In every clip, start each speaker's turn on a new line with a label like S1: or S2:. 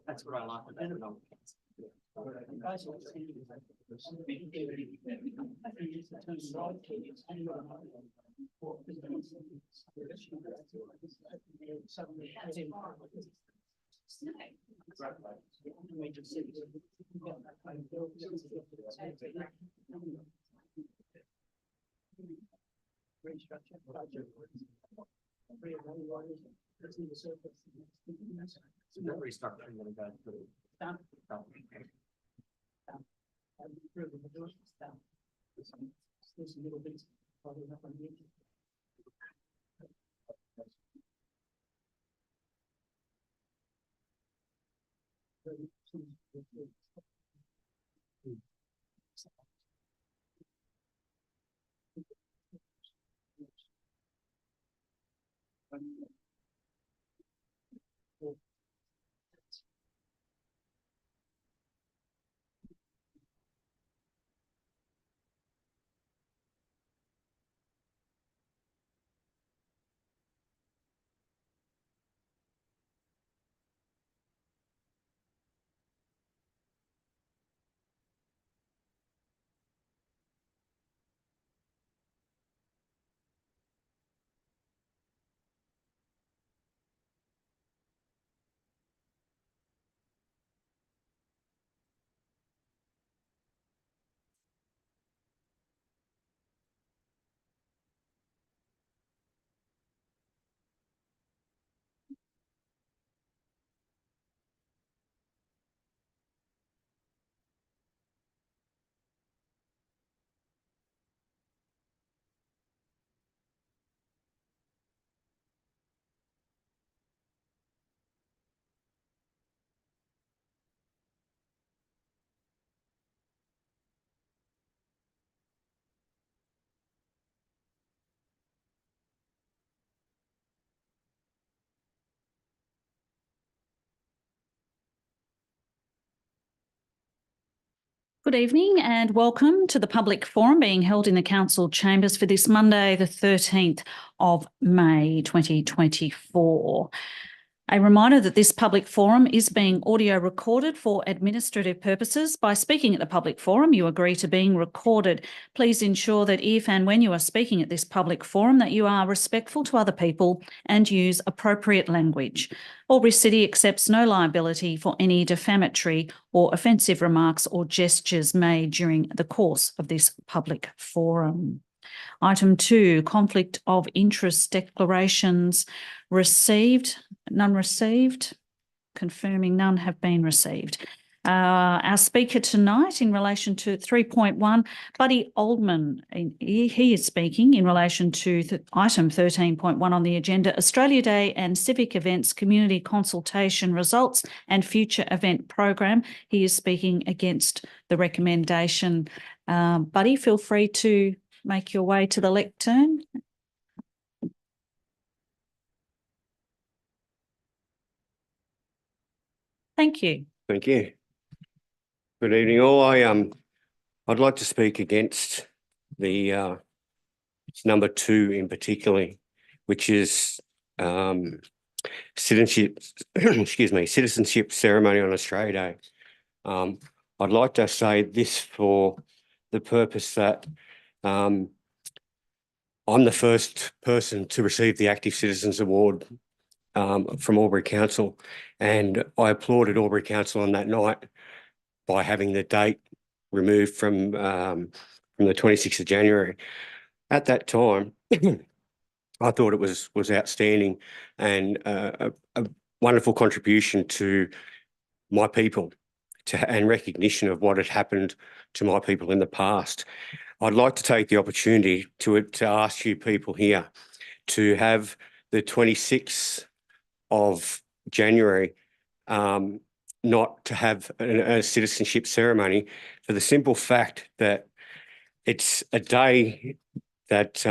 S1: That's what I like about it. Restructuring going to go through.
S2: Good evening and welcome to the public forum being held in the council chambers for this Monday, the 13th of May 2024. A reminder that this public forum is being audio recorded for administrative purposes. By speaking at the public forum, you agree to being recorded. Please ensure that if and when you are speaking at this public forum that you are respectful to other people and use appropriate language. Albury City accepts no liability for any defamatory or offensive remarks or gestures made during the course of this public forum. Item 2, conflict of interest declarations received, none received, confirming none have been received. Our speaker tonight in relation to 3.1, Buddy Oldman, he is speaking in relation to item 13.1 on the agenda, Australia Day and Civic Events Community Consultation Results and Future Event Program. He is speaking against the recommendation. Buddy, feel free to make your way to the lectern. Thank you.
S3: Thank you. Good evening, all. I'd like to speak against the number 2 in particular, which is citizenship. Excuse me, citizenship ceremony on Australia Day. I'd like to say this for the purpose that I'm the first person to receive the Active Citizens Award from Albury Council, and I applauded Albury Council on that night by having the date removed from the 26th of January. At that time, I thought it was outstanding and a wonderful contribution to my people and recognition of what had happened to my people in the past. I'd like to take the opportunity to ask you people here to have the 26th of January not to have a citizenship ceremony, for the simple fact that it's a day that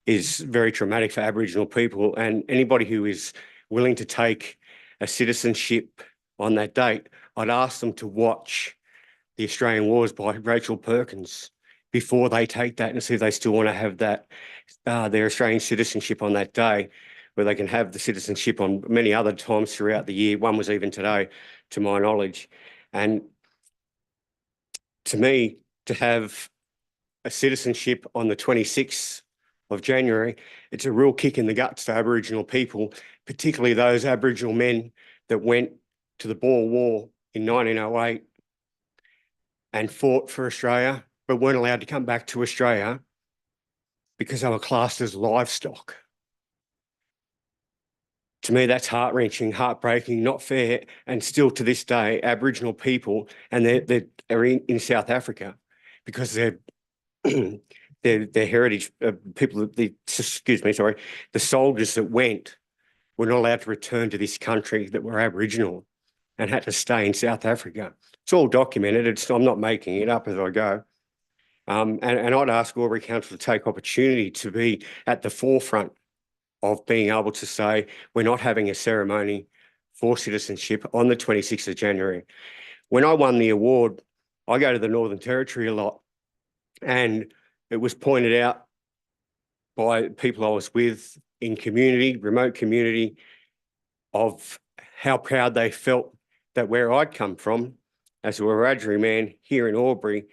S3: is very traumatic for Aboriginal people, and anybody who is willing to take a citizenship on that date, I'd ask them to watch The Australian Wars by Rachel Perkins. before they take that and see if they still want to have that, their Australian citizenship on that day, where they can have the citizenship on many other times throughout the year. One was even today, to my knowledge. And to me, to have a citizenship on the 26th of January, it's a real kick in the guts to Aboriginal people, particularly those Aboriginal men that went to the Boer War in 1908 and fought for Australia, but weren't allowed to come back to Australia because they were classed as livestock. To me, that's heart-wrenching, heartbreaking, not fair, and still to this day, Aboriginal people, and they're in South Africa because they're their heritage people, the soldiers that went were not allowed to return to this country that were Aboriginal and had to stay in South Africa. It's all documented. I'm not making it up as I go. And I'd ask Albury Council to take opportunity to be at the forefront of being able to say, we're not having a ceremony for citizenship on the 26th of January. When I won the award, I go to the Northern Territory a lot, and it was pointed out by people I was with in community, remote community, of how proud they felt that where I'd come from as a Wiradjuri man here in Albury,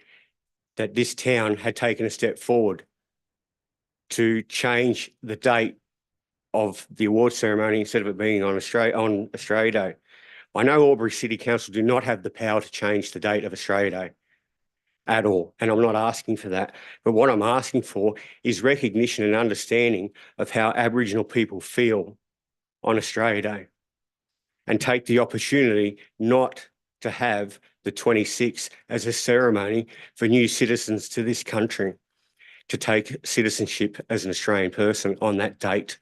S3: that this town had taken a step forward to change the date of the award ceremony instead of it being on Australia Day. I know Albury City Council do not have the power to change the date of Australia Day at all, and I'm not asking for that. But what I'm asking for is recognition and understanding of how Aboriginal people feel on Australia Day, and take the opportunity not to have the 26th as a ceremony for new citizens to this country to take citizenship as an Australian person on that date.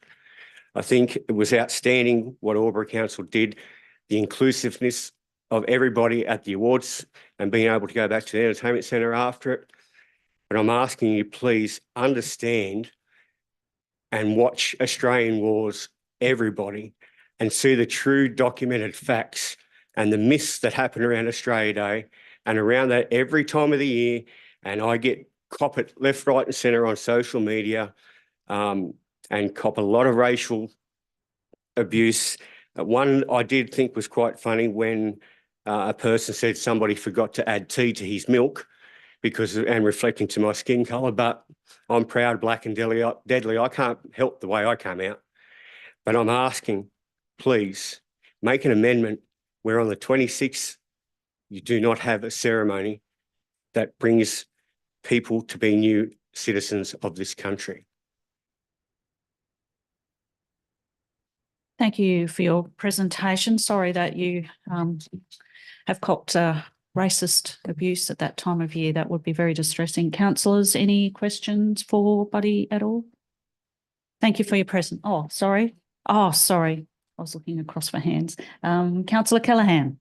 S3: I think it was outstanding what Albury Council did, the inclusiveness of everybody at the awards and being able to go back to the entertainment centre after it. But I'm asking you, please understand and watch Australian Wars, everybody, and see the true documented facts and the myths that happen around Australia Day and around that every time of the year. And I get cop it left, right and centre on social media, and cop a lot of racial abuse. One I did think was quite funny when a person said somebody forgot to add tea to his milk and reflecting to my skin colour, but I'm proud, black and deadly. I can't help the way I come out. But I'm asking, please, make an amendment where on the 26th, you do not have a ceremony that brings people to be new citizens of this country.
S2: Thank you for your presentation. Sorry that you have copped racist abuse at that time of year. That would be very distressing. Councillors, any questions for Buddy at all? Thank you for your present. Oh, sorry. I was looking across for hands. Councillor Callaghan.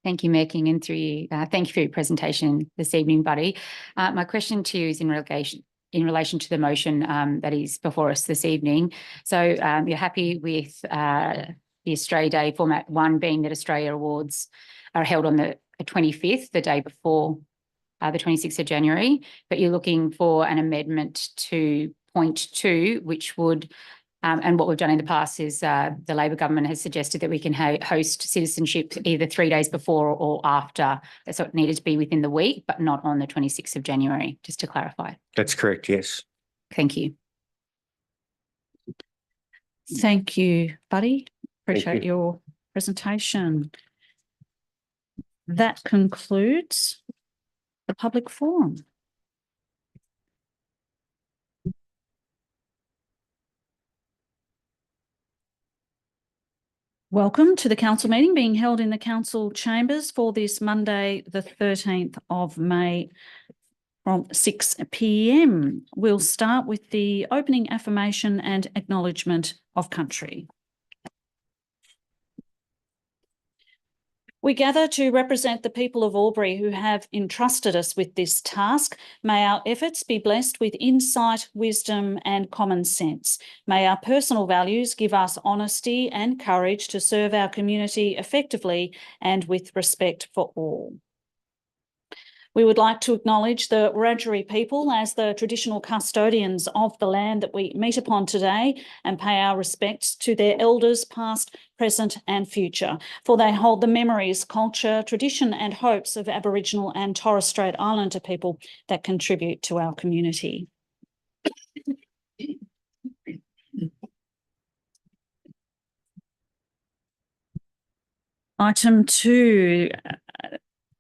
S4: Thank you, Mayor King, and through you. Thank you for your presentation this evening, Buddy. My question to you is in relation to the motion that is before us this evening. So you're happy with the Australia Day format, one being that Australia Awards are held on the 25th, the day before the 26th of January, but you're looking for an amendment to point 2, which would, and what we've done in the past is the Labor government has suggested that we can host citizenship either 3 days before or after. So it needed to be within the week, but not on the 26th of January, just to clarify.
S3: That's correct, yes.
S4: Thank you.
S2: Thank you, Buddy. Appreciate
S3: you.
S2: your presentation. That concludes the public forum. Welcome to the council meeting being held in the council chambers for this Monday, the 13th of May from 6 p.m. We'll start with the opening affirmation and acknowledgement of country. We gather to represent the people of Albury who have entrusted us with this task. May our efforts be blessed with insight, wisdom and common sense. May our personal values give us honesty and courage to serve our community effectively and with respect for all. We would like to acknowledge the Wiradjuri people as the traditional custodians of the land that we meet upon today and pay our respects to their elders past, present and future, for they hold the memories, culture, tradition and hopes of Aboriginal and Torres Strait Islander people that contribute to our community. Item 2,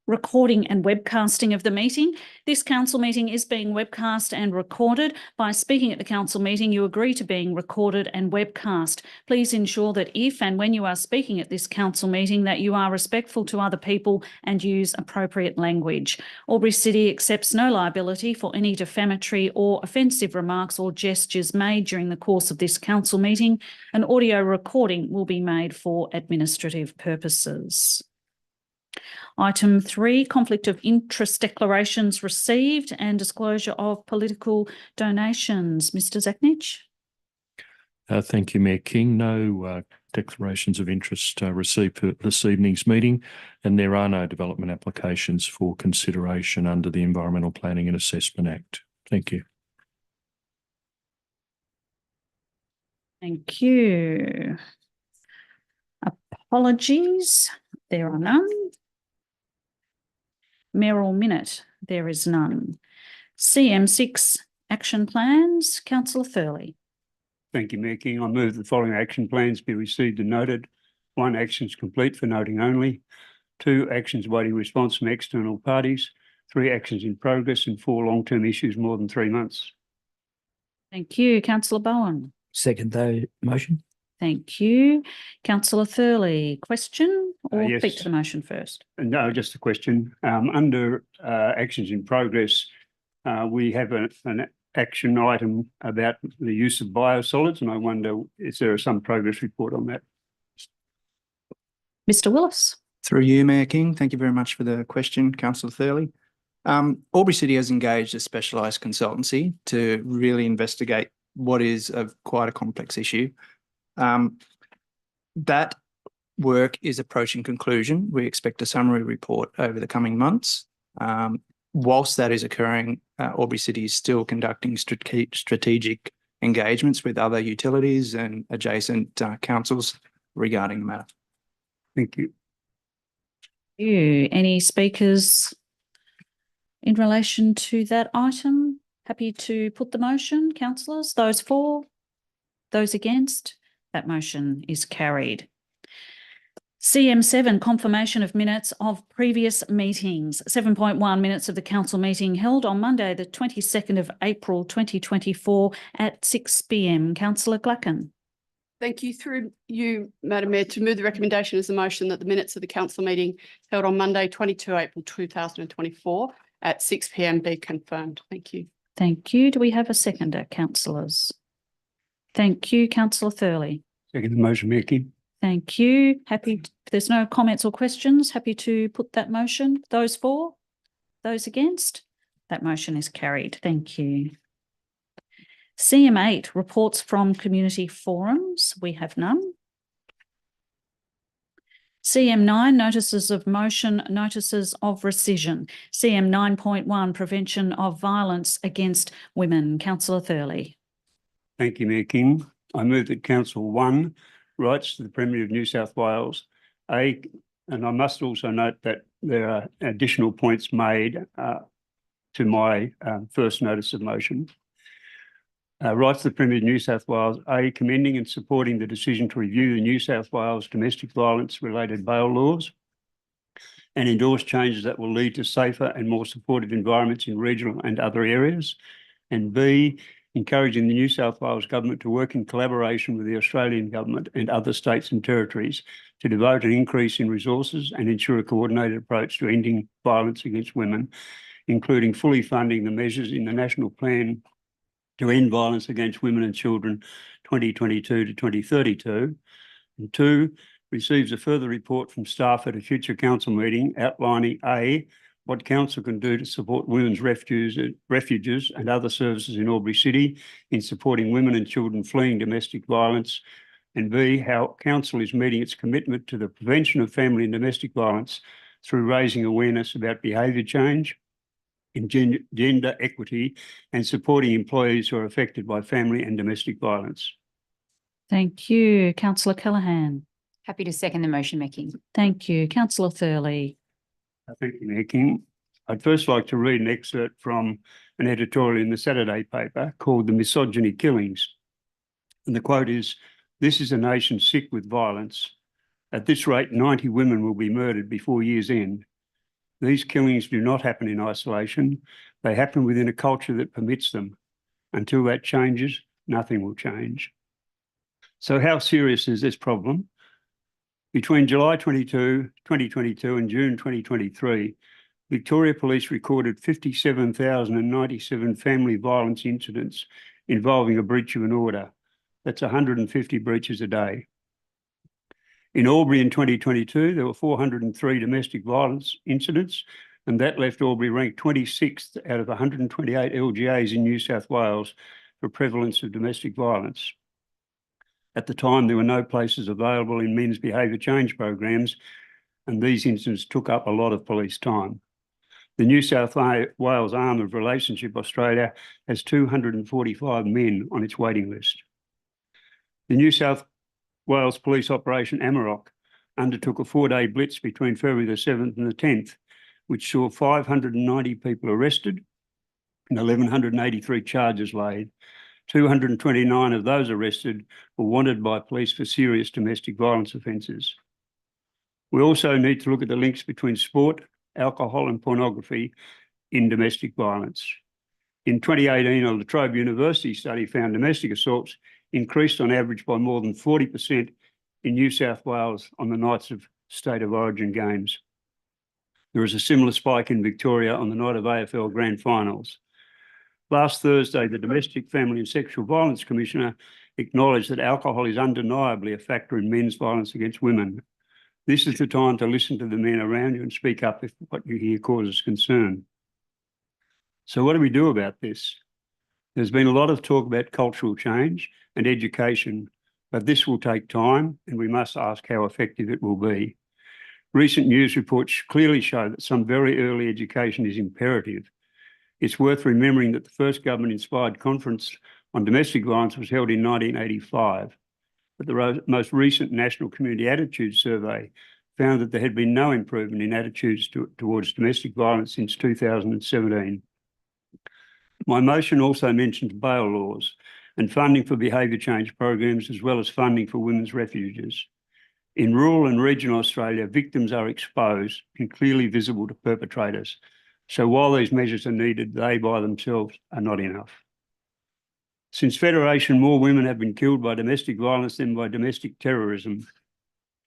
S2: recording and webcasting of the meeting. This council meeting is being webcast and recorded. By speaking at the council meeting, you agree to being recorded and webcast. Please ensure that if and when you are speaking at this council meeting that you are respectful to other people and use appropriate language. Albury City accepts no liability for any defamatory or offensive remarks or gestures made during the course of this council meeting. An audio recording will be made for administrative purposes. Item 3, conflict of interest declarations received and disclosure of political donations. Mr. Zachnich.
S5: Thank you, Mayor King. No declarations of interest received for this evening's meeting, and there are no development applications for consideration under the Environmental Planning and Assessment Act. Thank you.
S2: Thank you. Apologies, there are none. Mayoral minute, there is none. CM6 action plans, Councillor Thurley.
S6: Thank you, Mayor King. I move the following action plans be received and noted. 1, actions complete for noting only. 2, actions awaiting response from external parties. 3, actions in progress, and 4, long-term issues more than 3 months.
S2: Thank you. Councillor Bowen.
S7: Second the motion.
S2: Thank you. Councillor Thurley, question or
S6: Yes.
S2: speak to the motion first?
S6: No, just a question. Under actions in progress, we have an action item about the use of biosolids, and I wonder, is there some progress report on that?
S2: Mr. Willis.
S8: Through you, Mayor King. Thank you very much for the question, Councillor Thurley. Albury City has engaged a specialised consultancy to really investigate what is quite a complex issue. That work is approaching conclusion. We expect a summary report over the coming months. Whilst that is occurring, Albury City is still conducting strategic engagements with other utilities and adjacent councils regarding the matter.
S6: Thank you.
S2: Any speakers in relation to that item? Happy to put the motion, councillors. Those for, those against, that motion is carried. CM7, confirmation of minutes of previous meetings. 7.1, minutes of the council meeting held on Monday, the 22nd of April, 2024 at 6 p.m. Councillor Gluckin.
S9: Thank you. Through you, Madam Mayor, to move the recommendation as a motion that the minutes of the council meeting held on Monday, 22 April 2024 at 6 p.m. be confirmed. Thank you.
S2: Thank you. Do we have a seconder, councillors? Thank you, Councillor Thurley.
S6: Second the motion, Mayor King.
S2: Thank you. Happy, if there's no comments or questions, happy to put that motion. Those for, those against, that motion is carried. Thank you. CM8, reports from community forums. We have none. CM9, notices of motion, notices of rescission. CM 9.1, prevention of violence against women. Councillor Thurley.
S6: Thank you, Mayor King. I move that Council 1 writes to the Premier of New South Wales, and I must also note that there are additional points made to my first notice of motion. Writes to the Premier of New South Wales, commending and supporting the decision to review the New South Wales domestic violence related bail laws and endorse changes that will lead to safer and more supportive environments in regional and other areas. And B, encouraging the New South Wales Government to work in collaboration with the Australian Government and other states and territories to devote an increase in resources and ensure a coordinated approach to ending violence against women, including fully funding the measures in the National Plan to End Violence Against Women and Children 2022 to 2032. And 2, receives a further report from staff at a future council meeting outlining A, what council can do to support women's refuges and other services in Albury City in supporting women and children fleeing domestic violence, and B, how council is meeting its commitment to the prevention of family and domestic violence through raising awareness about behaviour change, in gender equity and supporting employees who are affected by family and domestic violence.
S2: Thank you. Councillor Callaghan.
S4: Happy to second the motion, Mayor King.
S2: Thank you. Councillor Thurley.
S6: Thank you, Mayor King. I'd first like to read an excerpt from an editorial in the Saturday paper called "The Misogyny Killings." And the quote is, "This is a nation sick with violence. At this rate, 90 women will be murdered before year's end. These killings do not happen in isolation. They happen within a culture that permits them. Until that changes, nothing will change." So how serious is this problem? Between July 2022 and June 2023, Victoria Police recorded 57,097 family violence incidents involving a breach of an order. That's 150 breaches a day. In Albury in 2022, there were 403 domestic violence incidents, and that left Albury ranked 26th out of 128 LGAs in New South Wales for prevalence of domestic violence. At the time, there were no places available in men's behaviour change programs, and these incidents took up a lot of police time. The New South Wales arm of Relationship Australia has 245 men on its waiting list. The New South Wales Police Operation Amarok undertook a 4-day blitz between February the 7th and the 10th, which saw 590 people arrested and 1,183 charges laid. 229 of those arrested were wanted by police for serious domestic violence offences. We also need to look at the links between sport, alcohol and pornography in domestic violence. In 2018, a La Trobe University study found domestic assaults increased on average by more than 40% in New South Wales on the nights of State of Origin games. There is a similar spike in Victoria on the night of AFL Grand Finals. Last Thursday, the Domestic, Family and Sexual Violence Commissioner acknowledged that alcohol is undeniably a factor in men's violence against women. This is the time to listen to the men around you and speak up if what you hear causes concern. So what do we do about this? There's been a lot of talk about cultural change and education, but this will take time and we must ask how effective it will be. Recent news reports clearly show that some very early education is imperative. It's worth remembering that the first government-inspired conference on domestic violence was held in 1985, but the most recent National Community Attitudes Survey found that there had been no improvement in attitudes towards domestic violence since 2017. My motion also mentions bail laws and funding for behaviour change programs, as well as funding for women's refuges. In rural and regional Australia, victims are exposed and clearly visible to perpetrators. So while these measures are needed, they by themselves are not enough. Since Federation, more women have been killed by domestic violence than by domestic terrorism.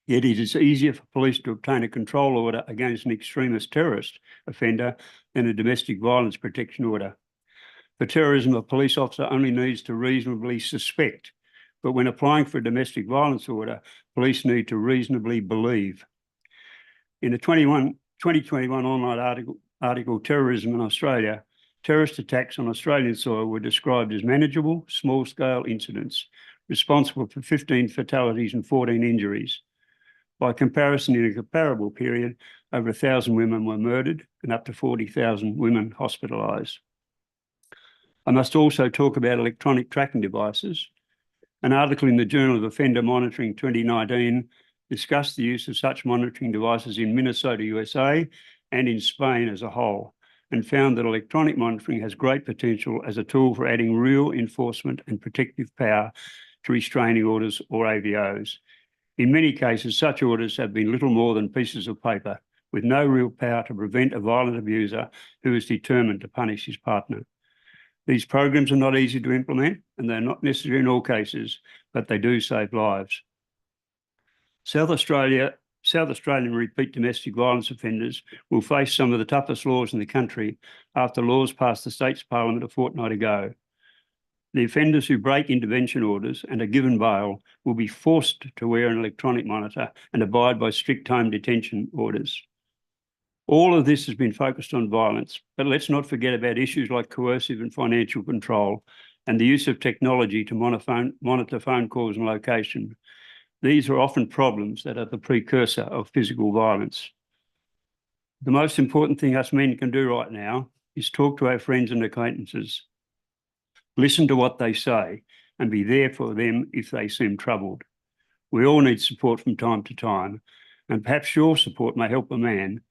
S6: Yet it is easier for police to obtain a control order against an extremist terrorist offender than a domestic violence protection order. For terrorism, a police officer only needs to reasonably suspect, but when applying for a domestic violence order, police need to reasonably believe. In a 2021 online article, Terrorism in Australia, terrorist attacks on Australian soil were described as manageable, small-scale incidents, responsible for 15 fatalities and 14 injuries. By comparison, in a comparable period, over 1,000 women were murdered and up to 40,000 women hospitalised. I must also talk about electronic tracking devices. An article in the Journal of Offender Monitoring 2019 discussed the use of such monitoring devices in Minnesota, USA, and in Spain as a whole, and found that electronic monitoring has great potential as a tool for adding real enforcement and protective power to restraining orders or AVOs. In many cases, such orders have been little more than pieces of paper, with no real power to prevent a violent abuser who is determined to punish his partner. These programs are not easy to implement, and they're not necessary in all cases, but they do save lives. South Australian repeat domestic violence offenders will face some of the toughest laws in the country after laws passed the state's parliament a fortnight ago. The offenders who break intervention orders and are given bail will be forced to wear an electronic monitor and abide by strict home detention orders. All of this has been focused on violence, but let's not forget about issues like coercive and financial control and the use of technology to monitor phone calls and location. These are often problems that are the precursor of physical violence. The most important thing us men can do right now is talk to our friends and acquaintances. Listen to what they say and be there for them if they seem troubled. We all need support from time to time, and perhaps your support may help a man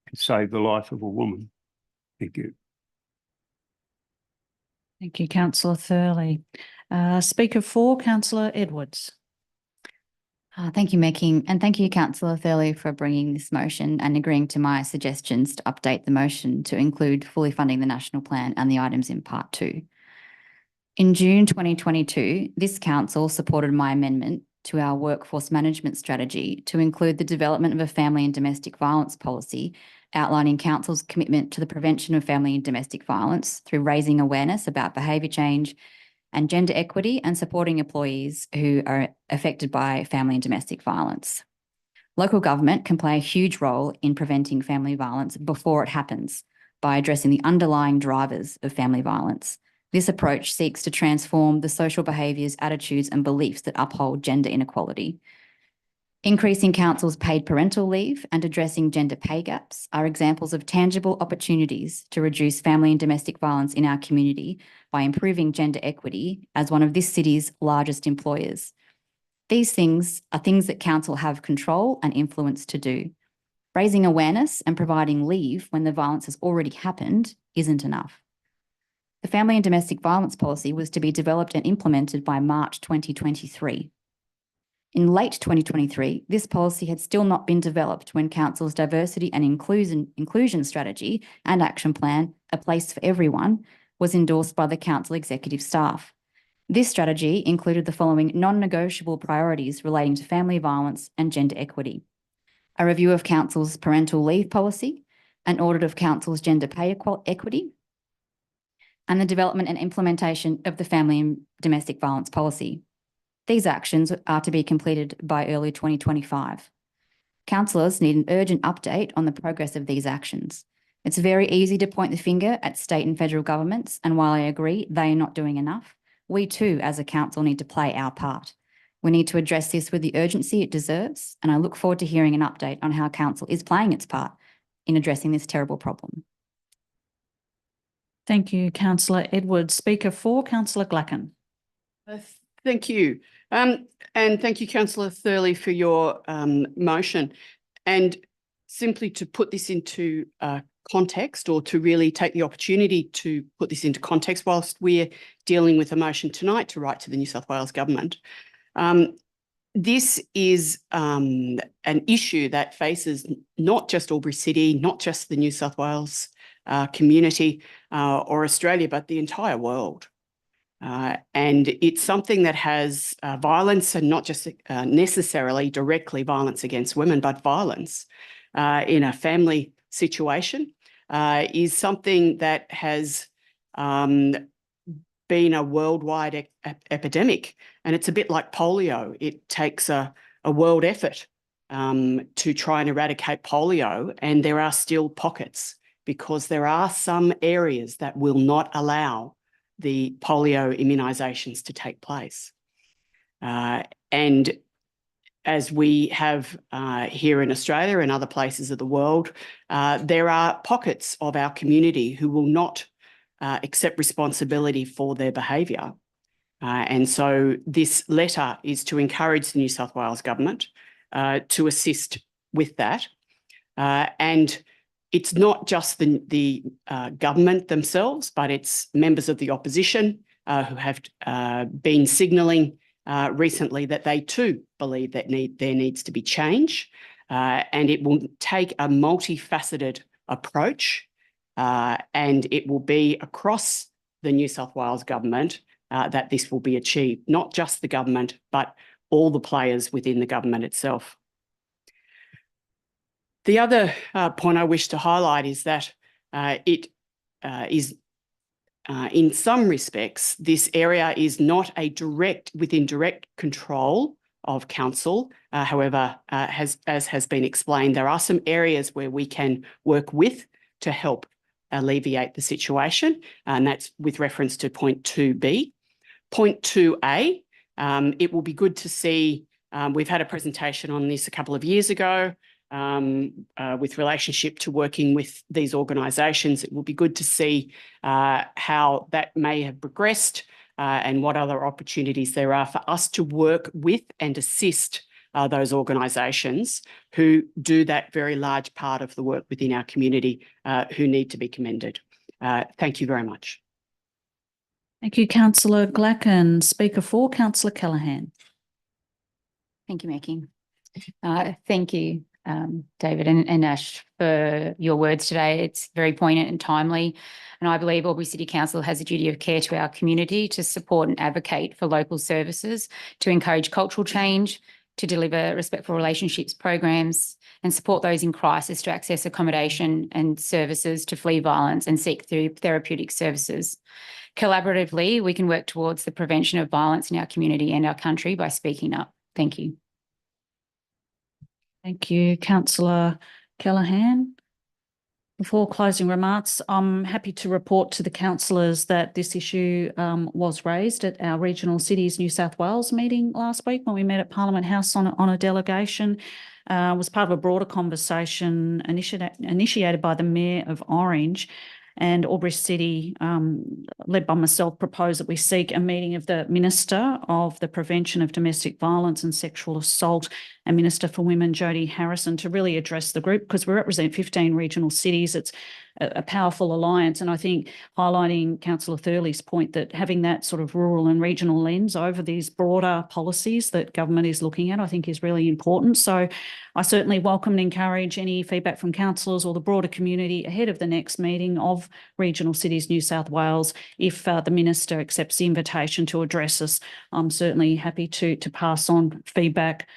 S6: and save the life of a woman. Thank you.
S2: Thank you, councillor Thurley. Speaker 4, councillor Edwards.
S4: Thank you, Mayor King, and thank you, councillor Thurley, for bringing this motion and agreeing to my suggestions to update the motion to include fully funding the national plan and the items in part 2. In June 2022, this council supported my amendment to our workforce management strategy to include the development of a family and domestic violence policy, outlining council's commitment to the prevention of family and domestic violence through raising awareness about behaviour change and gender equity and supporting employees who are affected by family and domestic violence. Local government can play a huge role in preventing family violence before it happens by addressing the underlying drivers of family violence. This approach seeks to transform the social behaviours, attitudes and beliefs that uphold gender inequality. Increasing council's paid parental leave and addressing gender pay gaps are examples of tangible opportunities to reduce family and domestic violence in our community by improving gender equity as one of this city's largest employers. These things are things that council have control and influence to do. Raising awareness and providing leave when the violence has already happened isn't enough. The family and domestic violence policy was to be developed and implemented by March 2023. In late 2023, this policy had still not been developed when council's diversity and inclusion strategy and action plan, A Place for Everyone, was endorsed by the council executive staff. This strategy included the following non-negotiable priorities relating to family violence and gender equity: a review of council's parental leave policy, an audit of council's gender pay equity, and the development and implementation of the family and domestic violence policy. These actions are to be completed by early 2025. Councillors need an urgent update on the progress of these actions. It's very easy to point the finger at state and federal governments, and while I agree they are not doing enough, we too as a council need to play our part. We need to address this with the urgency it deserves, and I look forward to hearing an update on how council is playing its part in addressing this terrible problem.
S2: Thank you, councillor Edwards. Speaker 4, councillor Glacken.
S9: Thank you. And thank you, councillor Thurley, for your motion. And simply to put this into context, or to really take the opportunity to put this into context whilst we're dealing with a motion tonight to write to the New South Wales government. This is an issue that faces not just Albury City, not just the New South Wales community or Australia, but the entire world. And it's something that has violence, and not just necessarily directly violence against women, but violence in a family situation is something that has been a worldwide epidemic. And it's a bit like polio. It takes a world effort to try and eradicate polio, and there are still pockets, because there are some areas that will not allow the polio immunisations to take place. And as we have here in Australia and other places of the world, there are pockets of our community who will not accept responsibility for their behaviour. And so this letter is to encourage the New South Wales government to assist with that. And it's not just the government themselves, but it's members of the opposition who have been signalling recently that they too believe that there needs to be change, and it will take a multifaceted approach, and it will be across the New South Wales government that this will be achieved, not just the government, but all the players within the government itself. The other point I wish to highlight is that it is, in some respects, this area is not within direct control of council. However, as has been explained, there are some areas where we can work with to help alleviate the situation, and that's with reference to point 2B. Point 2A, it will be good to see, we've had a presentation on this a couple of years ago, with relationship to working with these organisations. It will be good to see how that may have progressed and what other opportunities there are for us to work with and assist those organisations who do that very large part of the work within our community who need to be commended. Thank you very much.
S2: Thank you, Councillor Glacken. Speaker 4, Councillor Callaghan.
S4: Thank you, Mayor King. Thank you, David and Ash, for your words today. It's very poignant and timely. And I believe Albury City Council has a duty of care to our community to support and advocate for local services, to encourage cultural change, to deliver respectful relationships programs, and support those in crisis to access accommodation and services, to flee violence and seek therapeutic services. Collaboratively, we can work towards the prevention of violence in our community and our country by speaking up. Thank you.
S2: Thank you, Councillor Callaghan. Before closing remarks, I'm happy to report to the councillors that this issue was raised at our Regional Cities New South Wales meeting last week when we met at Parliament House on a delegation. Was part of a broader conversation initiated by the Mayor of Orange, and Albury City, led by myself, proposed that we seek a meeting of the Minister of the Prevention of Domestic Violence and Sexual Assault and Minister for Women, Jodie Harrison, to really address the group, because we represent 15 regional cities. It's a powerful alliance. And I think highlighting Councillor Thurley's point that having that sort of rural and regional lens over these broader policies that government is looking at, I think is really important. So I certainly welcome and encourage any feedback from councillors or the broader community ahead of the next meeting of Regional Cities New South Wales. If the Minister accepts the invitation to address us, I'm certainly happy to pass on feedback,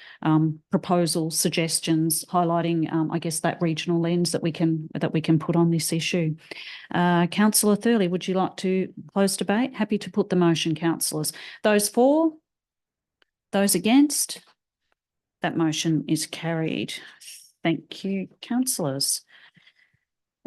S2: proposals, suggestions, highlighting, I guess, that regional lens that we can put on this issue. Councillor Thurley, would you like to close debate? Happy to put the motion, councillors. Those for? Those against? That motion is carried. Thank you, councillors.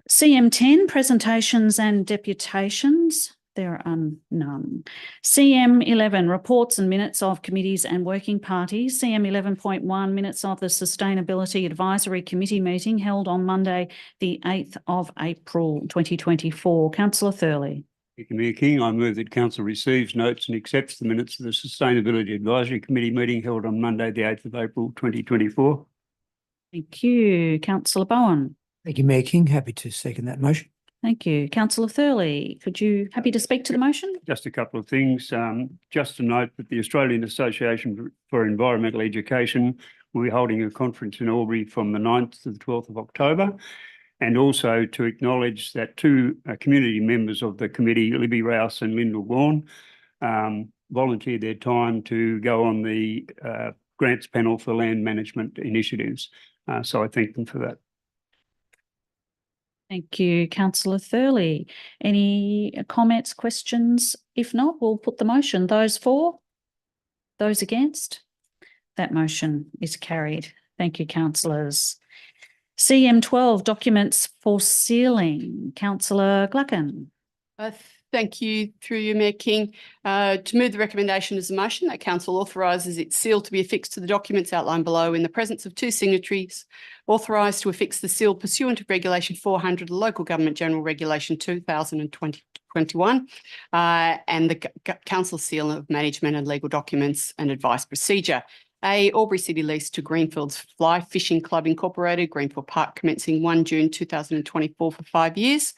S2: CM10, presentations and deputations. There are none. CM11, reports and minutes of committees and working parties. CM11.1, minutes of the Sustainability Advisory Committee meeting held on Monday, the 8th of April, 2024. Councillor Thurley.
S6: Thank you, Mayor King. I move that Council receives, notes and accepts the minutes of the Sustainability Advisory Committee meeting held on Monday, the 8th of April, 2024.
S2: Thank you. Councillor Bowen.
S7: Thank you, Mayor King. Happy to second that motion.
S2: Thank you. Councillor Thurley, happy to speak to the motion?
S6: Just a couple of things. Just to note that the Australian Association for Environmental Education will be holding a conference in Albury from the 9th to the 12th of October. And also to acknowledge that two community members of the committee, Libby Rouse and Lyndall Vaughan, volunteered their time to go on the grants panel for land management initiatives. So I thank them for that.
S2: Thank you, Councillor Thurley. Any comments, questions? If not, we'll put the motion. Those for? Those against? That motion is carried. Thank you, councillors. CM12, documents for sealing. Councillor Glacken.
S9: Thank you, through you, Mayor King. To move the recommendation as a motion that Council authorises its seal to be affixed to the documents outlined below in the presence of two signatories authorised to affix the seal pursuant to Regulation 400, Local Government General Regulation 2021, and the Council seal of management and legal documents and advice procedure. A Albury City lease to Greenfields Fly Fishing Club Incorporated, Greenfield Park, commencing 1 June 2024 for 5 years,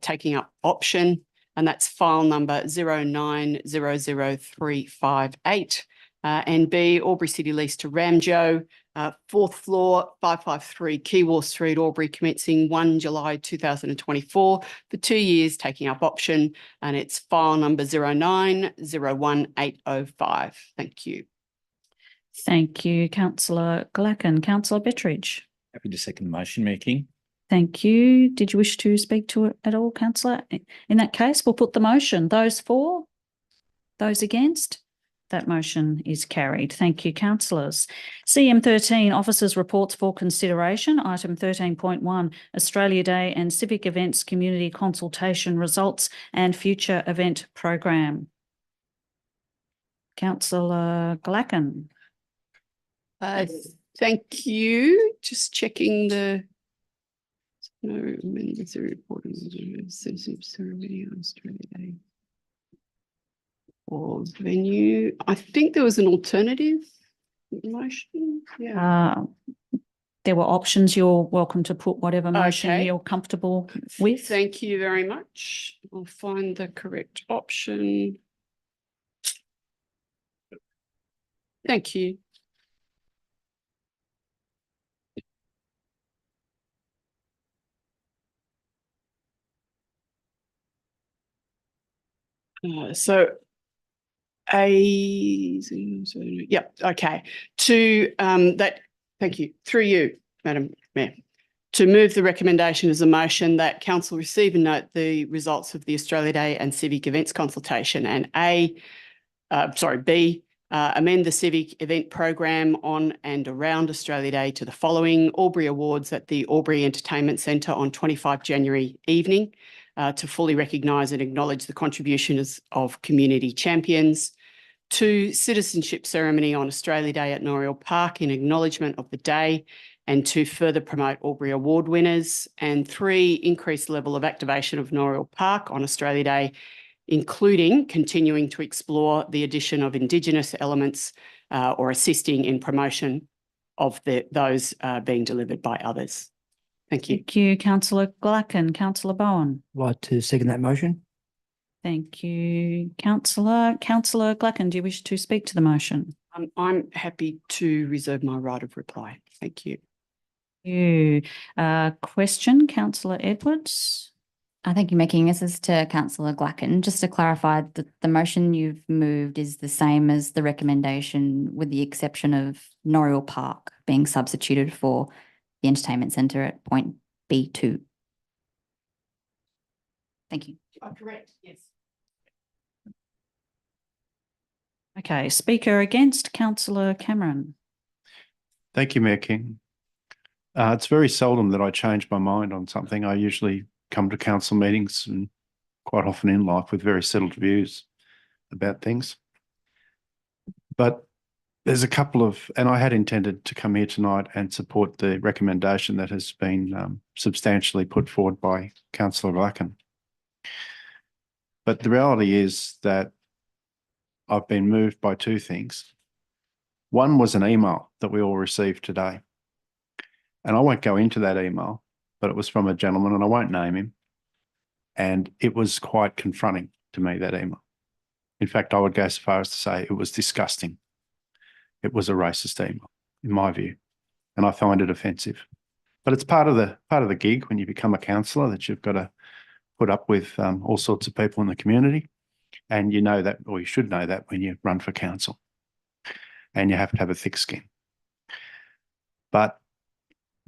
S9: taking up option, and that's file number 0900358. And B, Albury City lease to Ramjo, 4th floor, 553 Keewar Street, Albury, commencing 1 July 2024 for 2 years, taking up option, and it's file number 0901805. Thank you.
S2: Thank you, Councillor Glacken. Councillor Bettridge.
S10: Happy to second the motion, Mayor King.
S2: Thank you. Did you wish to speak to it at all, councillor? In that case, we'll put the motion. Those for? Those against? That motion is carried. Thank you, councillors. CM13, officers' reports for consideration. Item 13.1, Australia Day and Civic Events Community Consultation Results and Future Event Program. Councillor Glacken.
S9: Thank you. Just checking the. No amendments are reported. Citizenship ceremony on Australia Day. Or venue. I think there was an alternative motion. Yeah.
S2: There were options. You're welcome to put whatever motion
S9: Okay.
S2: you're comfortable with.
S9: Thank you very much. I'll find the correct option. Thank you. So yep, okay. To that, thank you. Through you, Madam Mayor. To move the recommendation as a motion that council receive and note the results of the Australia Day and civic events consultation, and B, amend the civic event program on and around Australia Day to the following: Albury Awards at the Albury Entertainment Centre on 25 January evening to fully recognise and acknowledge the contributions of community champions. 2, citizenship ceremony on Australia Day at Noriel Park in acknowledgement of the day and to further promote Albury Award winners. And 3, increased level of activation of Noriel Park on Australia Day, including continuing to explore the addition of Indigenous elements or assisting in promotion of those being delivered by others. Thank you.
S2: Thank you, Councillor Glacken. Councillor Bowen.
S7: I'd like to second that motion.
S2: Thank you, Councillor. Councillor Glacken, do you wish to speak to the motion?
S9: I'm happy to reserve my right of reply. Thank you.
S2: Question, Councillor Edwards.
S4: Thank you, Mayor King. This is to Councillor Glacken. Just to clarify, the motion you've moved is the same as the recommendation, with the exception of Noriel Park being substituted for the entertainment centre at point B2. Thank you.
S9: Correct, yes.
S2: Okay, speaker against, Councillor Cameron.
S5: Thank you, Mayor King. It's very seldom that I change my mind on something. I usually come to council meetings and quite often in life with very settled views about things. But there's a couple of, and I had intended to come here tonight and support the recommendation that has been substantially put forward by Councillor Glacken. But the reality is that I've been moved by 2 things. One was an email that we all received today. And I won't go into that email, but it was from a gentleman, and I won't name him. And it was quite confronting to me, that email. In fact, I would go so far as to say it was disgusting. It was a racist email, in my view, and I find it offensive. But it's part of the gig when you become a councillor, that you've got to put up with all sorts of people in the community. And you know that, or you should know that, when you run for council. And you have to have a thick skin. But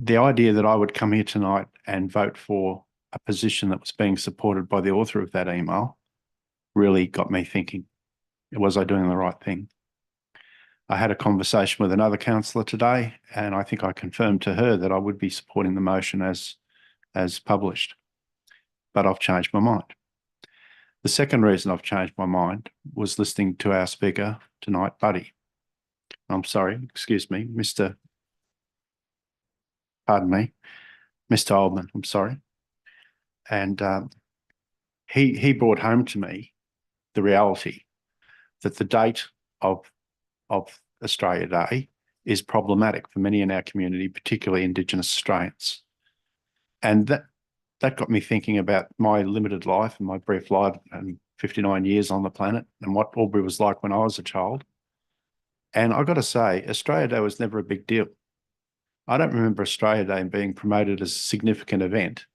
S5: the idea that I would come here tonight and vote for a position that was being supported by the author of that email really got me thinking, was I doing the right thing? I had a conversation with another councillor today, and I think I confirmed to her that I would be supporting the motion as published. But I've changed my mind. The second reason I've changed my mind was listening to our speaker tonight, Buddy. I'm sorry, excuse me, Mr. Oldman, I'm sorry. And he brought home to me the reality that the date of Australia Day is problematic for many in our community, particularly Indigenous Australians. And that got me thinking about my limited life and my brief life and 59 years on the planet and what Albury was like when I was a child. And I've got to say, Australia Day was never a big deal. I don't remember Australia Day being promoted as a significant event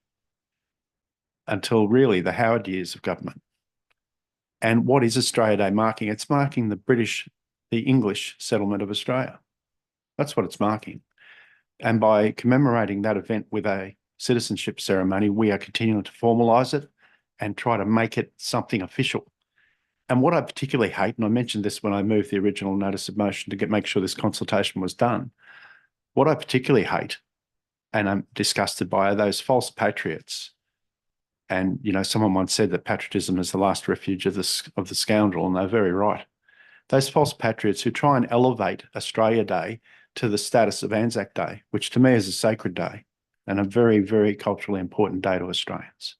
S5: until really the Howard years of government. And what is Australia Day marking? It's marking the English settlement of Australia. That's what it's marking. And by commemorating that event with a citizenship ceremony, we are continuing to formalise it and try to make it something official. And what I particularly hate, and I mentioned this when I moved the original notice of motion to make sure this consultation was done, what I particularly hate and I'm disgusted by are those false patriots. And, you know, someone once said that patriotism is the last refuge of the scoundrel, and they're very right. Those false patriots who try and elevate Australia Day
S11: to the status of Anzac Day, which to me is a sacred day and a very, very culturally important day to Australians.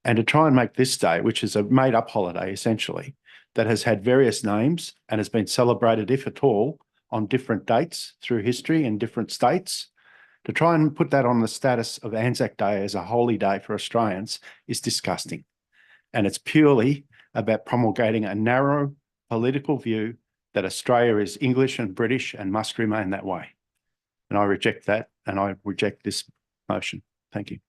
S11: And to try and make this day, which is a made-up holiday essentially, that has had various names and has been celebrated, if at all, on different dates through history in different states, to try and put that on the status of Anzac Day as a holy day for Australians is disgusting. And it's purely about promulgating a narrow political view that Australia is English and British and must remain that way. And I reject that, and I reject this motion. Thank you.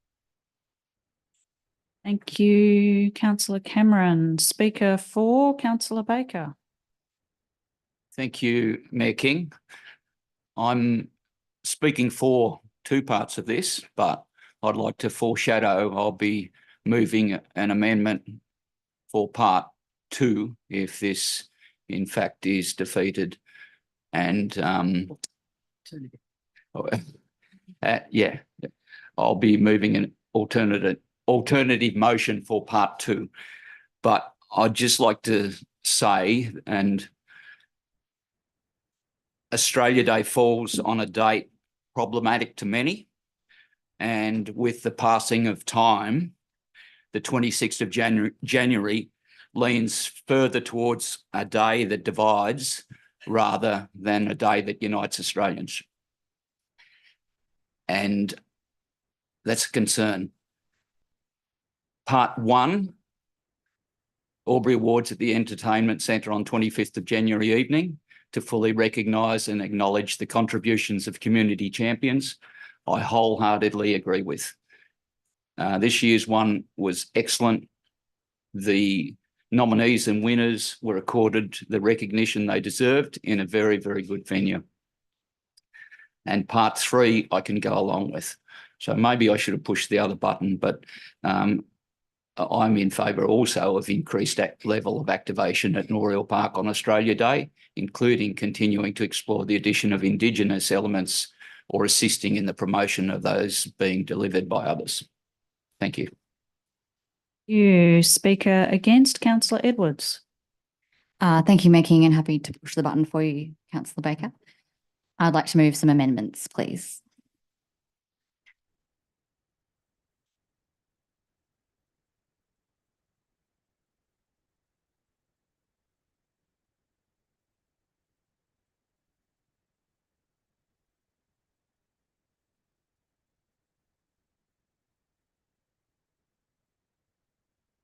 S2: Thank you, councillor Cameron. Speaker for councillor Baker.
S10: Thank you, Mayor King. I'm speaking for two parts of this, but I'd like to foreshadow I'll be moving an amendment for part 2 if this in fact is defeated. And yeah, I'll be moving an alternative motion for part 2. But I'd just like to say, and Australia Day falls on a date problematic to many, and with the passing of time, the 26th of January leans further towards a day that divides rather than a day that unites Australians. And that's a concern. Part 1, Albury Awards at the Entertainment Centre on 25th of January evening to fully recognise and acknowledge the contributions of community champions, I wholeheartedly agree with. This year's one was excellent. The nominees and winners were accorded the recognition they deserved in a very, very good venue. And part 3, I can go along with. So maybe I should have pushed the other button, but I'm in favour also of increased level of activation at Noriel Park on Australia Day, including continuing to explore the addition of Indigenous elements or assisting in the promotion of those being delivered by others. Thank you.
S2: You speaker against councillor Edwards.
S12: Thank you, Mayor King, and happy to push the button for you, councillor Baker. I'd like to move some amendments, please.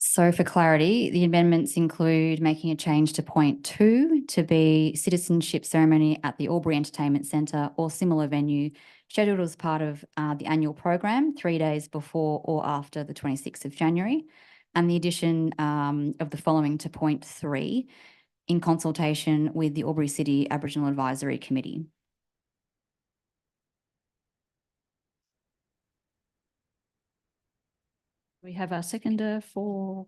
S12: So for clarity, the amendments include making a change to point 2 to be citizenship ceremony at the Albury Entertainment Centre or similar venue scheduled as part of the annual program 3 days before or after the 26th of January, and the addition of the following to point 3 in consultation with the Albury City Aboriginal Advisory Committee.
S2: We have a seconder for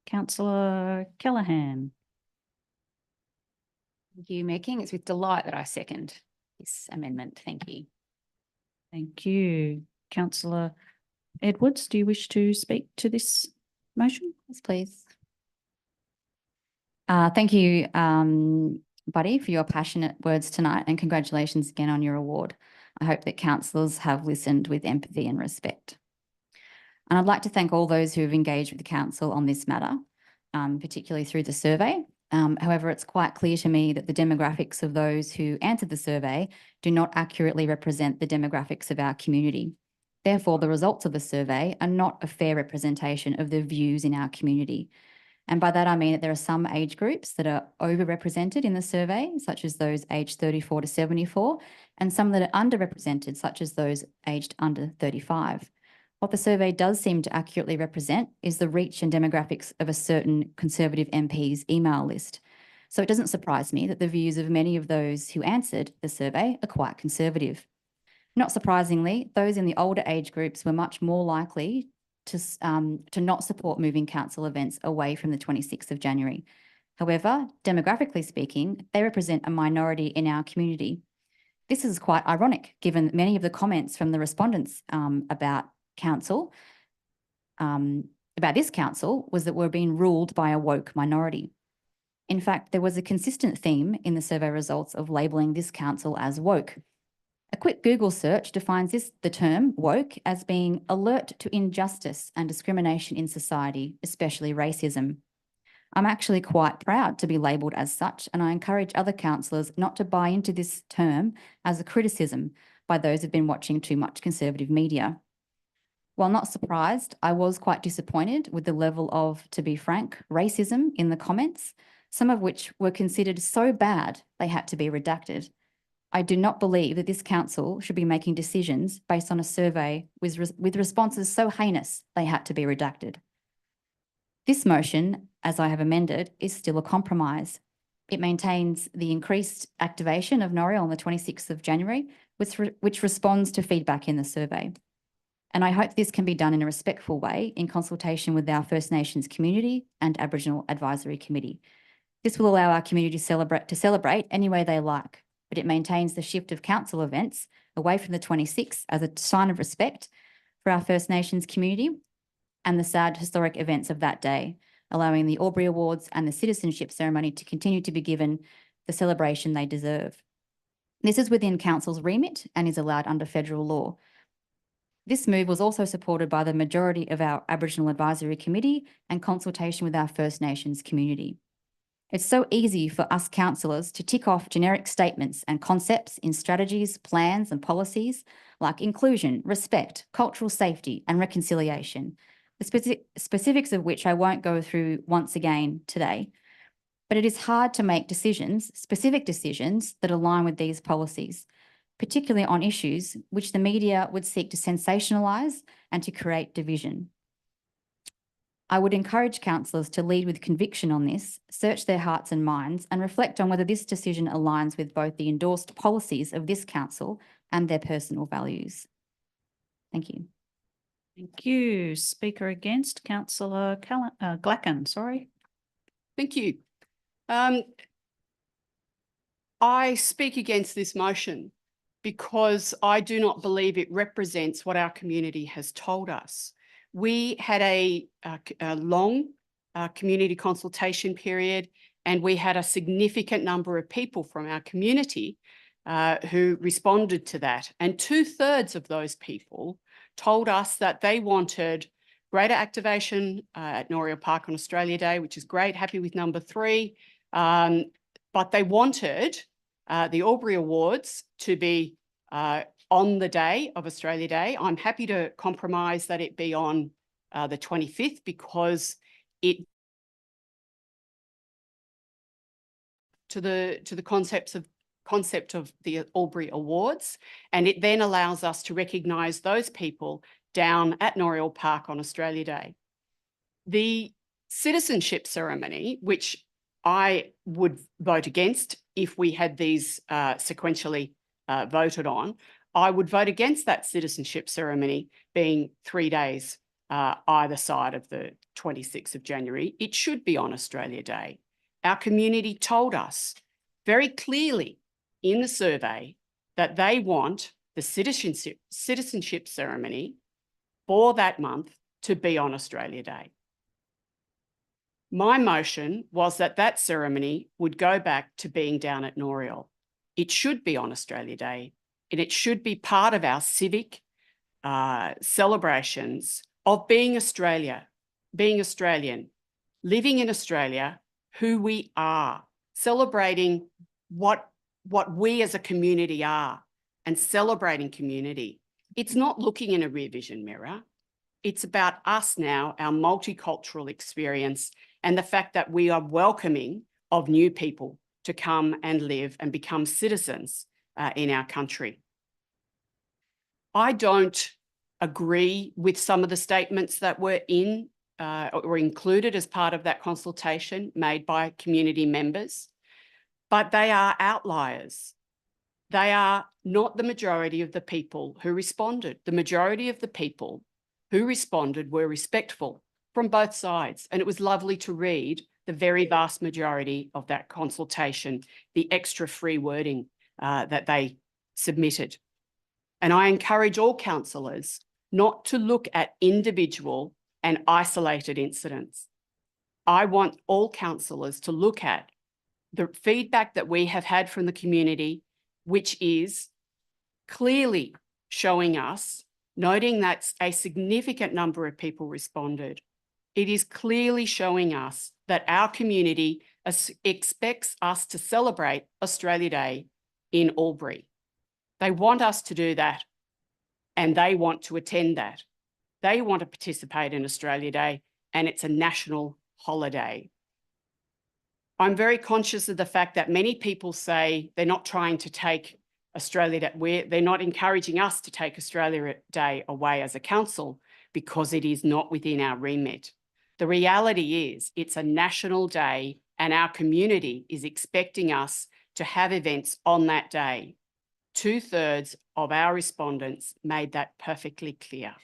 S2: councillor Callaghan.
S4: Thank you, Mayor King. It's with delight that I second this amendment. Thank you.
S2: Thank you. Councillor Edwards, do you wish to speak to this motion?
S12: Yes, please. Thank you, Buddy, for your passionate words tonight, and congratulations again on your award. I hope that councillors have listened with empathy and respect. And I'd like to thank all those who have engaged with the council on this matter, particularly through the survey. However, it's quite clear to me that the demographics of those who answered the survey do not accurately represent the demographics of our community. Therefore, the results of the survey are not a fair representation of the views in our community. And by that, I mean that there are some age groups that are overrepresented in the survey, such as those aged 34 to 74, and some that are underrepresented, such as those aged under 35. What the survey does seem to accurately represent is the reach and demographics of a certain Conservative MP's email list. So it doesn't surprise me that the views of many of those who answered the survey are quite conservative. Not surprisingly, those in the older age groups were much more likely to not support moving council events away from the 26th of January. However, demographically speaking, they represent a minority in our community. This is quite ironic, given many of the comments from the respondents about this council was that we're being ruled by a woke minority. In fact, there was a consistent theme in the survey results of labelling this council as woke. A quick Google search defines the term woke as being alert to injustice and discrimination in society, especially racism. I'm actually quite proud to be labelled as such, and I encourage other councillors not to buy into this term as a criticism by those who've been watching too much conservative media. While not surprised, I was quite disappointed with the level of, to be frank, racism in the comments, some of which were considered so bad they had to be redacted. I do not believe that this council should be making decisions based on a survey with responses so heinous they had to be redacted. This motion, as I have amended, is still a compromise. It maintains the increased activation of Noriel on the 26th of January, which responds to feedback in the survey. And I hope this can be done in a respectful way in consultation with our First Nations community and Aboriginal Advisory Committee. This will allow our community to celebrate any way they like, but it maintains the shift of council events away from the 26th as a sign of respect for our First Nations community and the sad historic events of that day, allowing the Albury Awards and the citizenship ceremony to continue to be given the celebration they deserve. This is within council's remit and is allowed under federal law. This move was also supported by the majority of our Aboriginal Advisory Committee and consultation with our First Nations community. It's so easy for us councillors to tick off generic statements and concepts in strategies, plans and policies like inclusion, respect, cultural safety and reconciliation, the specifics of which I won't go through once again today. But it is hard to make decisions, specific decisions that align with these policies, particularly on issues which the media would seek to sensationalise and to create division. I would encourage councillors to lead with conviction on this, search their hearts and minds, and reflect on whether this decision aligns with both the endorsed policies of this council and their personal values. Thank you.
S2: Thank you. Speaker against, Councillor Glacken, sorry.
S9: Thank you. I speak against this motion because I do not believe it represents what our community has told us. We had a long community consultation period, and we had a significant number of people from our community who responded to that. And 2/3 of those people told us that they wanted greater activation at Noriel Park on Australia Day, which is great, happy with number 3. But they wanted the Albury Awards to be on the day of Australia Day. I'm happy to compromise that it be on the 25th because it to the concept of the Albury Awards, and it then allows us to recognise those people down at Noriel Park on Australia Day. The citizenship ceremony, which I would vote against if we had these sequentially voted on, I would vote against that citizenship ceremony being 3 days either side of the 26th of January. It should be on Australia Day. Our community told us very clearly in the survey that they want the citizenship ceremony for that month to be on Australia Day. My motion was that that ceremony would go back to being down at Noriel. It should be on Australia Day, and it should be part of our civic celebrations of being Australia, being Australian, living in Australia, who we are, celebrating what we as a community are and celebrating community. It's not looking in a rear vision mirror. It's about us now, our multicultural experience, and the fact that we are welcoming of new people to come and live and become citizens in our country. I don't agree with some of the statements that were in or included as part of that consultation made by community members, but they are outliers. They are not the majority of the people who responded. The majority of the people who responded were respectful from both sides, and it was lovely to read the very vast majority of that consultation, the extra free wording that they submitted. And I encourage all councillors not to look at individual and isolated incidents. I want all councillors to look at the feedback that we have had from the community, which is clearly showing us, noting that a significant number of people responded, it is clearly showing us that our community expects us to celebrate Australia Day in Albury. They want us to do that, and they want to attend that. They want to participate in Australia Day, and it's a national holiday. I'm very conscious of the fact that many people say they're not trying to take Australia Day, they're not encouraging us to take Australia Day away as a council because it is not within our remit. The reality is it's a national day and our community is expecting us to have events on that day. 2/3 of our respondents made that perfectly clear.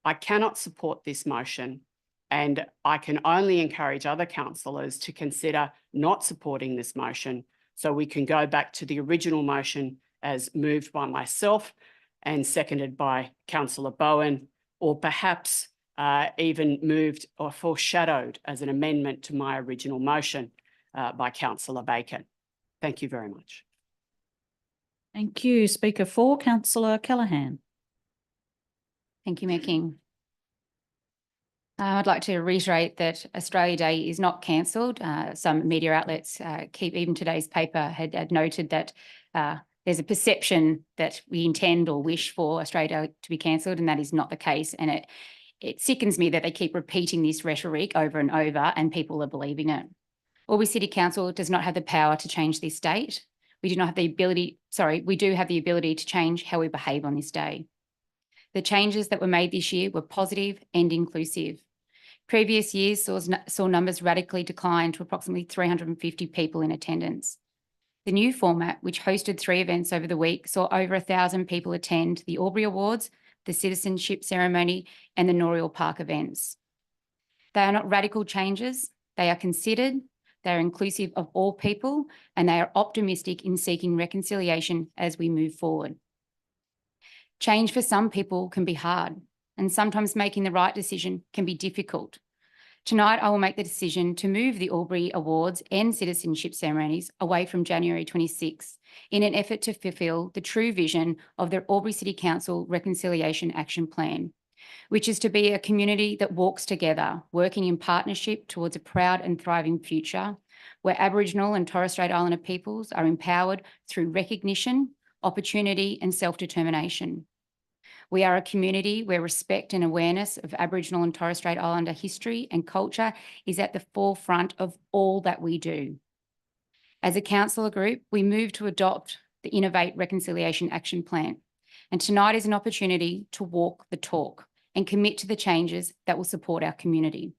S9: I cannot support this motion, and I can only encourage other councillors to consider not supporting this motion so we can go back to the original motion as moved by myself and seconded by Councillor Bowen, or perhaps even moved or foreshadowed as an amendment to my original motion by Councillor Bacon. Thank you very much.
S2: Thank you. Speaker 4, Councillor Callaghan.
S4: Thank you, Mayor King. I'd like to reiterate that Australia Day is not cancelled. Some media outlets even today's paper had noted that there's a perception that we intend or wish for Australia Day to be cancelled, and that is not the case. And it sickens me that they keep repeating this rhetoric over and over and people are believing it. Albury City Council does not have the power to change this date. We do not have the ability, we do have the ability to change how we behave on this day. The changes that were made this year were positive and inclusive. Previous years saw numbers radically decline to approximately 350 people in attendance. The new format, which hosted 3 events over the week, saw over 1,000 people attend the Albury Awards, the citizenship ceremony, and the Noriel Park events. They are not radical changes. They are considered, they are inclusive of all people, and they are optimistic in seeking reconciliation as we move forward. Change for some people can be hard, and sometimes making the right decision can be difficult. Tonight, I will make the decision to move the Albury Awards and citizenship ceremonies away from January 26 in an effort to fulfil the true vision of the Albury City Council Reconciliation Action Plan, which is to be a community that walks together, working in partnership towards a proud and thriving future, where Aboriginal and Torres Strait Islander peoples are empowered through recognition, opportunity, and self-determination. We are a community where respect and awareness of Aboriginal and Torres Strait Islander history and culture is at the forefront of all that we do. As a councillor group, we move to adopt the Innovate Reconciliation Action Plan, and tonight is an opportunity to walk the talk and commit to the changes that will support our community.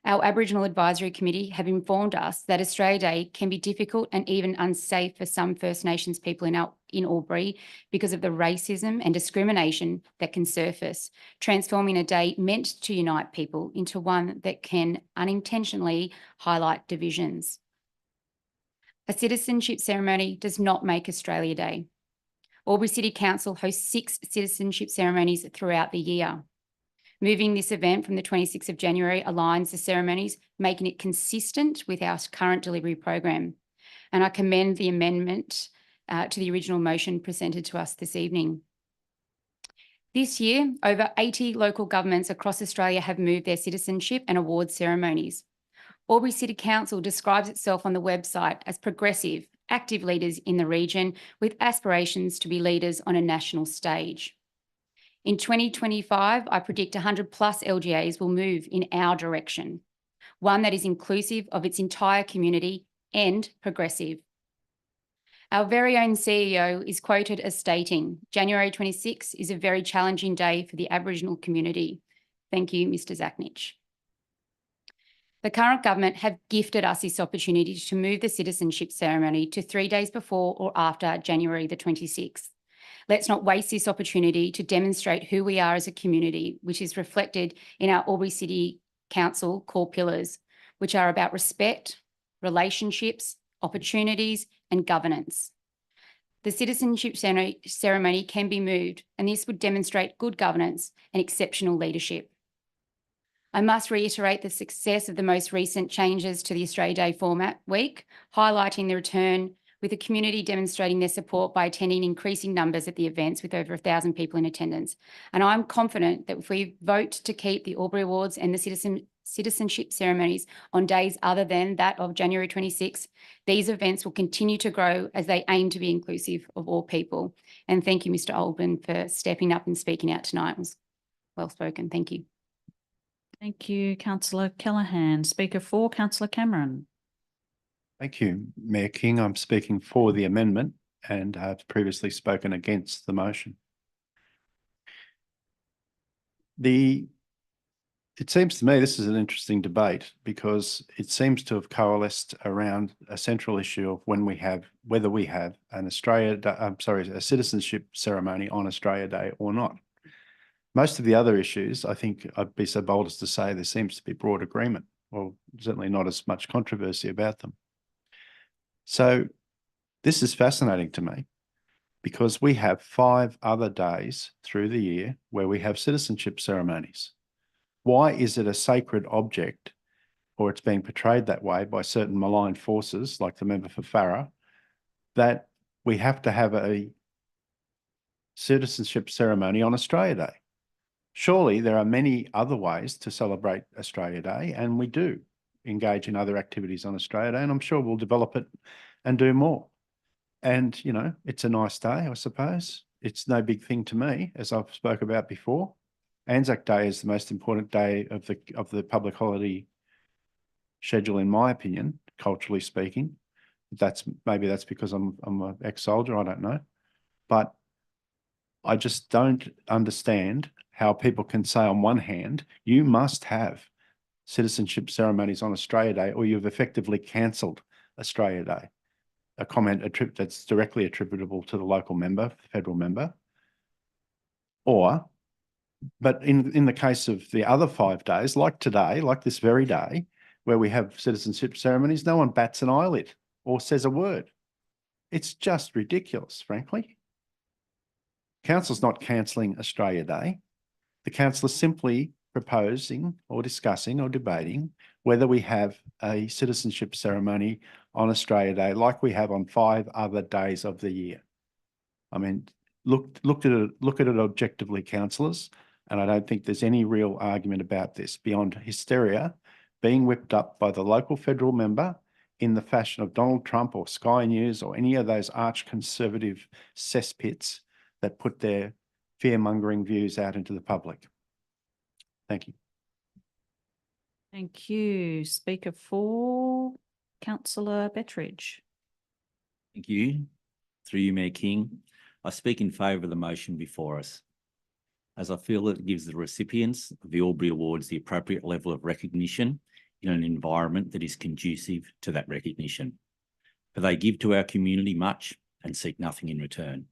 S4: Our Aboriginal Advisory Committee have informed us that Australia Day can be difficult and even unsafe for some First Nations people in Albury because of the racism and discrimination that can surface, transforming a day meant to unite people into one that can unintentionally highlight divisions. A citizenship ceremony does not make Australia Day. Albury City Council hosts 6 citizenship ceremonies throughout the year. Moving this event from the 26th of January aligns the ceremonies, making it consistent with our current delivery program. And I commend the amendment to the original motion presented to us this evening. This year, over 80 local governments across Australia have moved their citizenship and awards ceremonies. Albury City Council describes itself on the website as progressive, active leaders in the region with aspirations to be leaders on a national stage. In 2025, I predict 100+ LGAs will move in our direction, one that is inclusive of its entire community and progressive. Our very own CEO is quoted as stating, January 26 is a very challenging day for the Aboriginal community. Thank you, Mr. Zachnich. The current government have gifted us this opportunity to move the citizenship ceremony to 3 days before or after January the 26th. Let's not waste this opportunity to demonstrate who we are as a community, which is reflected in our Albury City Council core pillars, which are about respect, relationships, opportunities, and governance. The citizenship ceremony can be moved, and this would demonstrate good governance and exceptional leadership. I must reiterate the success of the most recent changes to the Australia Day format week, highlighting the return with the community demonstrating their support by attending increasing numbers at the events with over 1,000 people in attendance. And I'm confident that if we vote to keep the Albury Awards and the citizenship ceremonies on days other than that of January 26, these events will continue to grow as they aim to be inclusive of all people. And thank you, Mr. Oldman, for stepping up and speaking out tonight. It was well spoken. Thank you.
S2: Thank you, Councillor Callaghan. Speaker 4, Councillor Cameron.
S11: Thank you, Mayor King. I'm speaking for the amendment and have previously spoken against the motion. It seems to me this is an interesting debate because it seems to have coalesced around a central issue of whether we have an a citizenship ceremony on Australia Day or not. Most of the other issues, I think I'd be so bold as to say there seems to be broad agreement, or certainly not as much controversy about them. So this is fascinating to me because we have 5 other days through the year where we have citizenship ceremonies. Why is it a sacred object, or it's being portrayed that way by certain malign forces like the member for Farrer, that we have to have a citizenship ceremony on Australia Day? Surely there are many other ways to celebrate Australia Day, and we do engage in other activities on Australia Day, and I'm sure we'll develop it and do more. And, you know, it's a nice day, I suppose. It's no big thing to me, as I've spoke about before. Anzac Day is the most important day of the public holiday schedule, in my opinion, culturally speaking. Maybe that's because I'm an ex-soldier, I don't know. But I just don't understand how people can say on one hand, you must have citizenship ceremonies on Australia Day or you've effectively cancelled Australia Day. A comment that's directly attributable to the local member, federal member. But in the case of the other 5 days, like today, like this very day, where we have citizenship ceremonies, no one bats an eyelid or says a word. It's just ridiculous, frankly. Council's not cancelling Australia Day. The council is simply proposing or discussing or debating whether we have a citizenship ceremony on Australia Day like we have on 5 other days of the year. I mean, look at it objectively, councillors, and I don't think there's any real argument about this beyond hysteria being whipped up by the local federal member in the fashion of Donald Trump or Sky News or any of those arch conservative cesspits that put their fear-mongering views out into the public. Thank you.
S2: Thank you. Speaker 4, Councillor Bettridge.
S13: Thank you. Through you, Mayor King, I speak in favour of the motion before us, as I feel that it gives the recipients of the Albury Awards the appropriate level of recognition in an environment that is conducive to that recognition. For they give to our community much and seek nothing in return.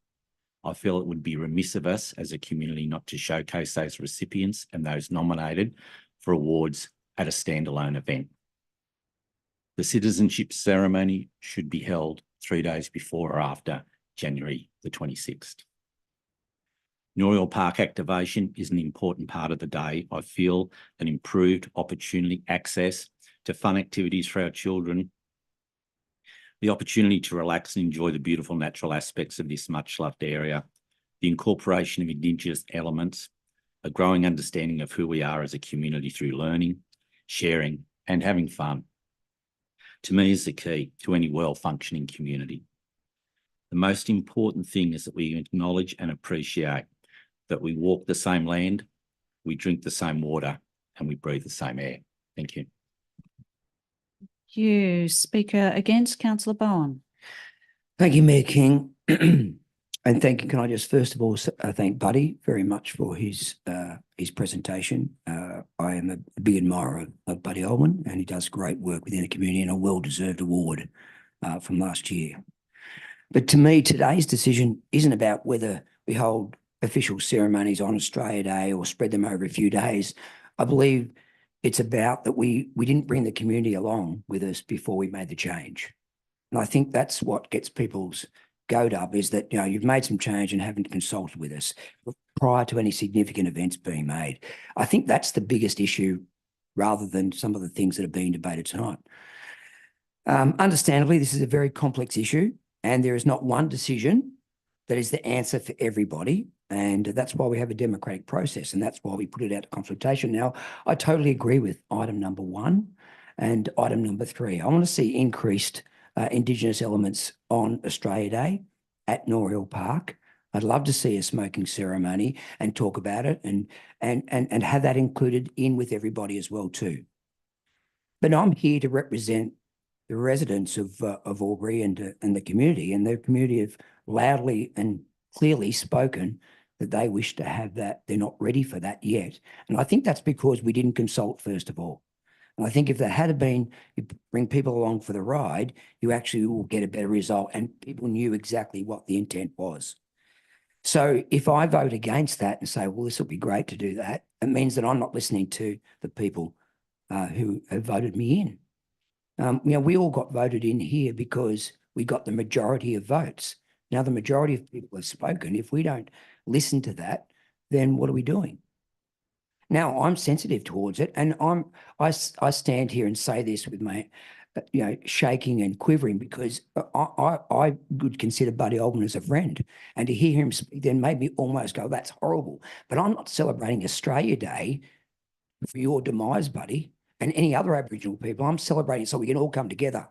S13: I feel it would be remiss of us as a community not to showcase those recipients and those nominated for awards at a standalone event. The citizenship ceremony should be held 3 days before or after January the 26th. Norriel Park activation is an important part of the day. I feel an improved opportunity access to fun activities for our children, the opportunity to relax and enjoy the beautiful natural aspects of this much loved area, the incorporation of Indigenous elements, a growing understanding of who we are as a community through learning, sharing and having fun, to me is the key to any well-functioning community. The most important thing is that we acknowledge and appreciate that we walk the same land, we drink the same water and we breathe the same air. Thank you.
S2: You. Speaker against, Councillor Bowen.
S7: Thank you, Mayor King. And thank you. Can I just first of all thank Buddy very much for his presentation. I am a big admirer of Buddy Oldman, and he does great work within the community and a well-deserved award from last year. But to me, today's decision isn't about whether we hold official ceremonies on Australia Day or spread them over a few days. I believe it's about that we didn't bring the community along with us before we made the change. And I think that's what gets people's goat up, is that, you know, you've made some change and haven't consulted with us prior to any significant events being made. I think that's the biggest issue rather than some of the things that are being debated tonight. Understandably, this is a very complex issue, and there is not one decision that is the answer for everybody. And that's why we have a democratic process, and that's why we put it out to consultation. Now, I totally agree with item number 1 and item number 3. I want to see increased Indigenous elements on Australia Day at Noriel Park. I'd love to see a smoking ceremony and talk about it and have that included in with everybody as well too. But I'm here to represent the residents of Albury and the community, and the community have loudly and clearly spoken that they wish to have that. They're not ready for that yet. And I think that's because we didn't consult first of all. And I think if there had been, you bring people along for the ride, you actually will get a better result, and people knew exactly what the intent was. So if I vote against that and say, well, this will be great to do that, it means that I'm not listening to the people who have voted me in. We all got voted in here because we got the majority of votes. Now, the majority of people have spoken. If we don't listen to that, then what are we doing? Now, I'm sensitive towards it, and I stand here and say this with my, shaking and quivering, because I would consider Buddy Oldman as a friend, and to hear him speak then made me almost go, that's horrible. But I'm not celebrating Australia Day for your demise, Buddy, and any other Aboriginal people. I'm celebrating so we can all come together.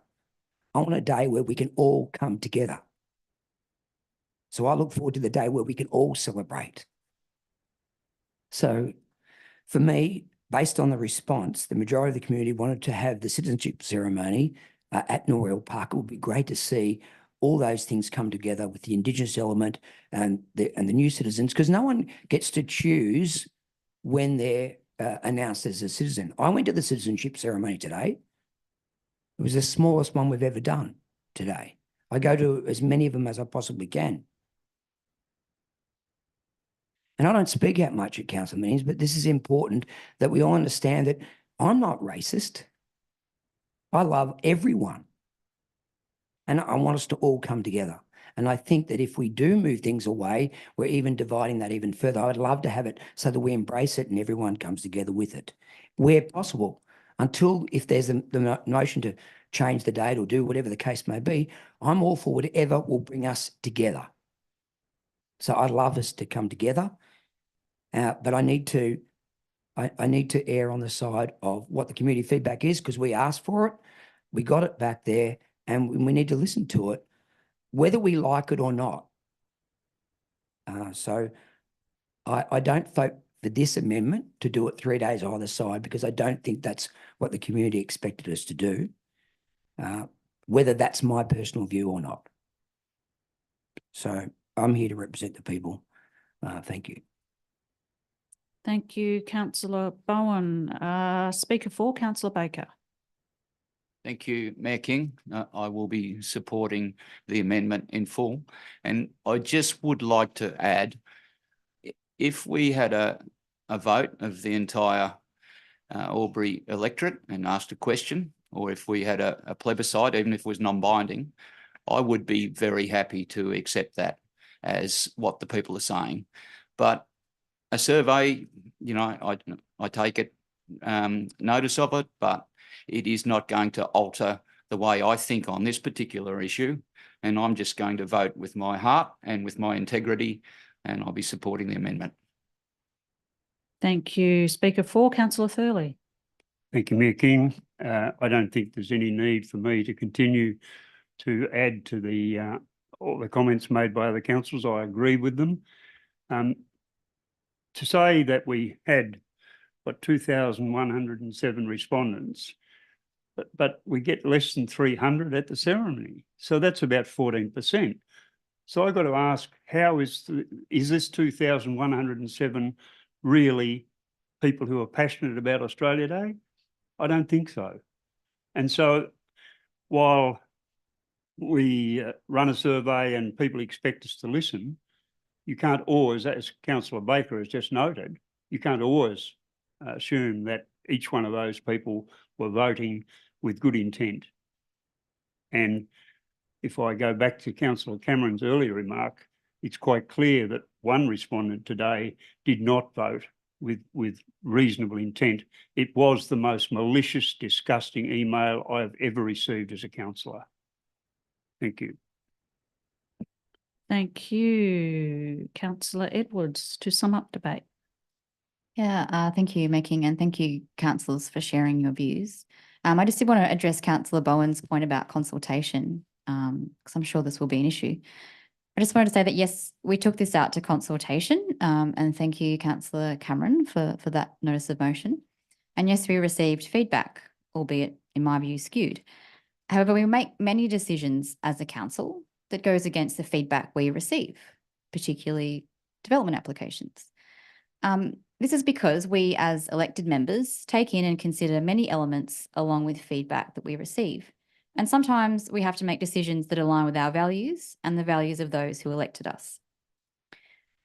S7: I want a day where we can all come together. So I look forward to the day where we can all celebrate. So for me, based on the response, the majority of the community wanted to have the citizenship ceremony at Noriel Park. It would be great to see all those things come together with the Indigenous element and the new citizens, because no one gets to choose when they're announced as a citizen. I went to the citizenship ceremony today. It was the smallest one we've ever done today. I go to as many of them as I possibly can. And I don't speak out much at council meetings, but this is important that we all understand that I'm not racist. I love everyone. And I want us to all come together. And I think that if we do move things away, we're even dividing that even further. I'd love to have it so that we embrace it and everyone comes together with it where possible. Until, if there's the notion to change the date or do whatever the case may be, I'm all for whatever will bring us together. So I'd love us to come together. But I need to err on the side of what the community feedback is, because we asked for it, we got it back there, and we need to listen to it, whether we like it or not. So I don't vote for this amendment to do it 3 days either side, because I don't think that's what the community expected us to do, whether that's my personal view or not. So I'm here to represent the people. Thank you.
S2: Thank you, Councillor Bowen. Speaker 4, Councillor Baker.
S10: Thank you, Mayor King. I will be supporting the amendment in full. And I just would like to add, if we had a vote of the entire Albury electorate and asked a question, or if we had a plebiscite, even if it was non-binding, I would be very happy to accept that as what the people are saying. But a survey, I take it notice of it, but it is not going to alter the way I think on this particular issue. And I'm just going to vote with my heart and with my integrity, and I'll be supporting the amendment.
S2: Thank you. Speaker 4, Councillor Thurley.
S6: Thank you, Mayor King. I don't think there's any need for me to continue to add to the all the comments made by other councillors. I agree with them. To say that we had, 2,107 respondents, but we get less than 300 at the ceremony. So that's about 14%. So I've got to ask, how is this 2,107 really people who are passionate about Australia Day? I don't think so. And so while we run a survey and people expect us to listen, you can't always, as Councillor Baker has just noted, you can't always assume that each one of those people were voting with good intent. And if I go back to Councillor Cameron's earlier remark, it's quite clear that one respondent today did not vote with reasonable intent. It was the most malicious, disgusting email I have ever received as a councillor. Thank you.
S2: Thank you, councillor Edwards, to sum up debate.
S12: Yeah, thank you, Mayor King, and thank you, councillors, for sharing your views. I just did want to address councillor Bowen's point about consultation, because I'm sure this will be an issue. I just wanted to say that, yes, we took this out to consultation, and thank you, councillor Cameron, for that notice of motion. And yes, we received feedback, albeit in my view skewed. However, we make many decisions as a council that goes against the feedback we receive, particularly development applications. This is because we as elected members take in and consider many elements along with feedback that we receive. And sometimes we have to make decisions that align with our values and the values of those who elected us.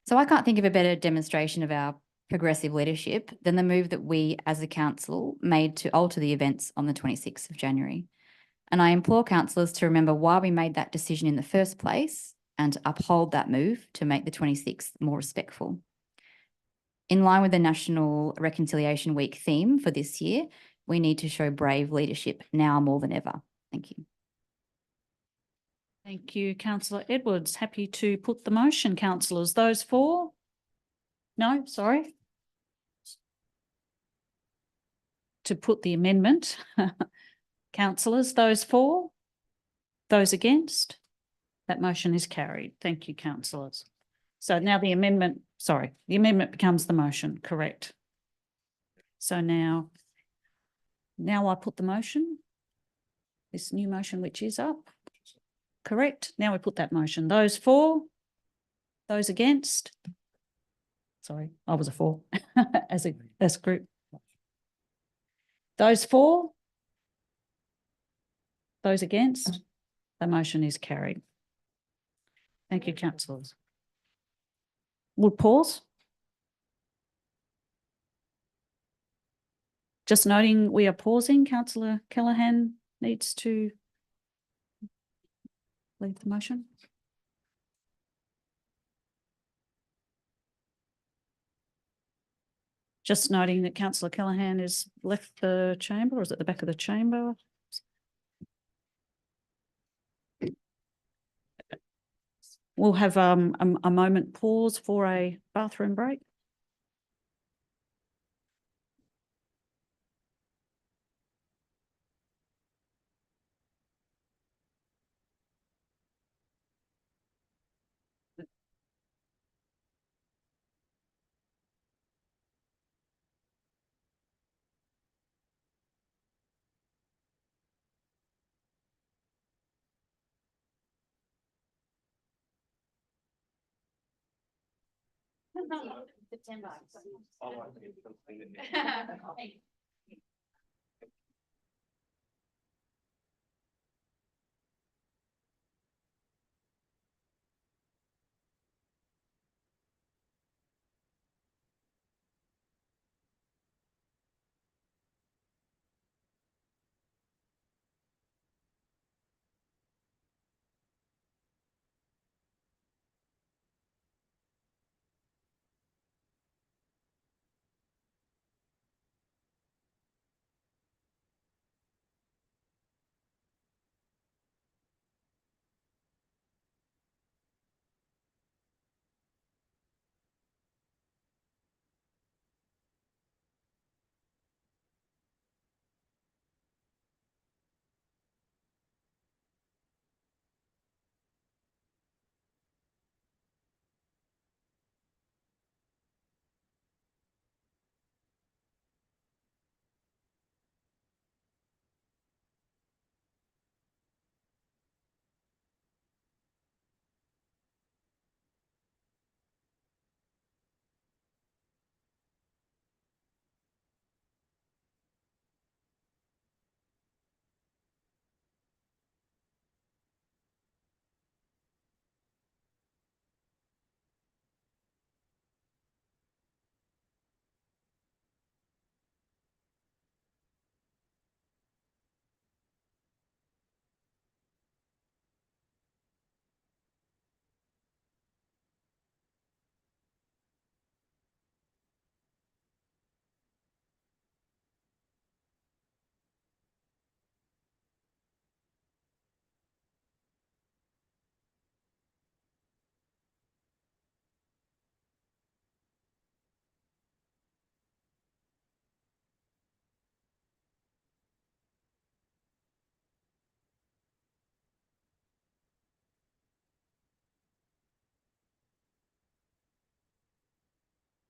S12: So I can't think of a better demonstration of our progressive leadership than the move that we as a council made to alter the events on the 26th of January. And I implore councillors to remember why we made that decision in the first place and to uphold that move to make the 26th more respectful. In line with the National Reconciliation Week theme for this year, we need to show brave leadership now more than ever. Thank you.
S2: Thank you, councillor Edwards. Happy to put the motion, councillors. Those for? No, sorry. To put the amendment. Councillors, those for? Those against? That motion is carried. Thank you, councillors. So now the amendment becomes the motion, correct? So now I put the motion, this new motion which is up, correct? Now we put that motion. Those for? Those against? Sorry, I was a for as a group. Those for? Those against? The motion is carried. Thank you, councillors. We'll pause. Just noting we are pausing. Councillor Callaghan needs to leave the motion. Just noting that Councillor Callaghan has left the chamber, or is at the back of the chamber? We'll have a moment pause for a bathroom break. September.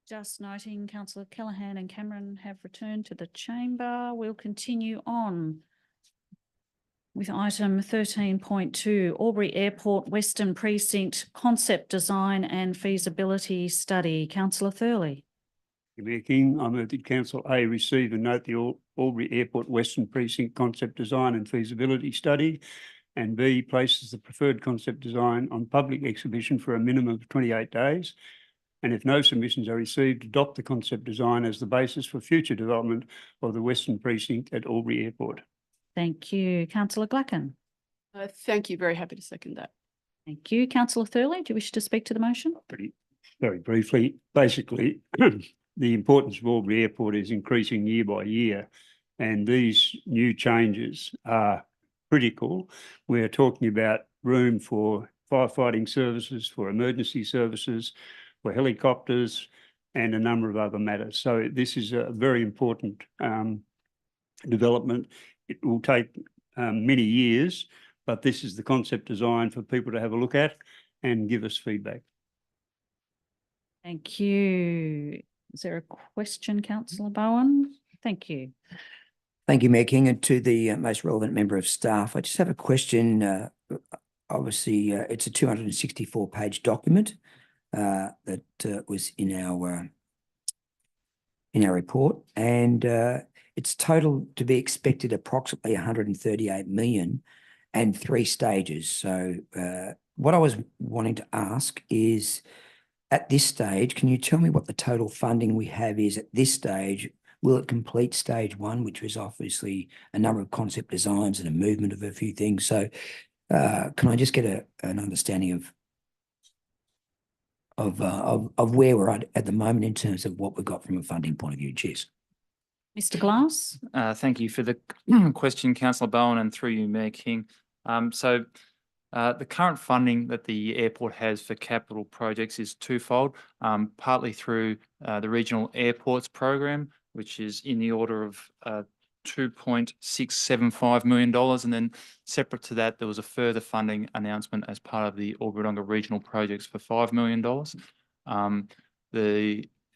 S2: Just noting councillor Callaghan and Cameron have returned to the chamber. We'll continue on with item 13.2, Albury Airport Western Precinct Concept Design and Feasibility Study. Councillor Thurley.
S6: Mayor King, I move that Council A receive and note the Albury Airport Western Precinct Concept Design and Feasibility Study, and B, places the preferred concept design on public exhibition for a minimum of 28 days. And if no submissions are received, adopt the concept design as the basis for future development of the Western Precinct at Albury Airport.
S2: Thank you. Councillor Glacken.
S9: Thank you. Very happy to second that.
S2: Thank you. Councillor Thurley, do you wish to speak to the motion?
S6: Very briefly, basically, the importance of Albury Airport is increasing year by year, and these new changes are critical. We're talking about room for firefighting services, for emergency services, for helicopters, and a number of other matters. So this is a very important development. It will take many years, but this is the concept design for people to have a look at and give us feedback.
S2: Thank you. Is there a question, Councillor Bowen? Thank you.
S7: Thank you, Mayor King, and to the most relevant member of staff. I just have a question. Obviously, it's a 264-page document that was in our report, and it's total to be expected approximately 138 million and 3 stages. So what I was wanting to ask is, at this stage, can you tell me what the total funding we have is at this stage? Will it complete stage 1, which was obviously a number of concept designs and a movement of a few things? So can I just get an understanding of where we're at the moment in terms of what we've got from a funding point of view? Cheers.
S2: Mr. Glass.
S14: Thank you for the question, Councillor Bowen, and through you, Mayor King. The current funding that the airport has for capital projects is twofold, partly through the Regional Airports Program, which is in the order of $2.675 million. And then separate to that, there was a further funding announcement as part of the Albury-Wodonga Regional Projects for $5 million.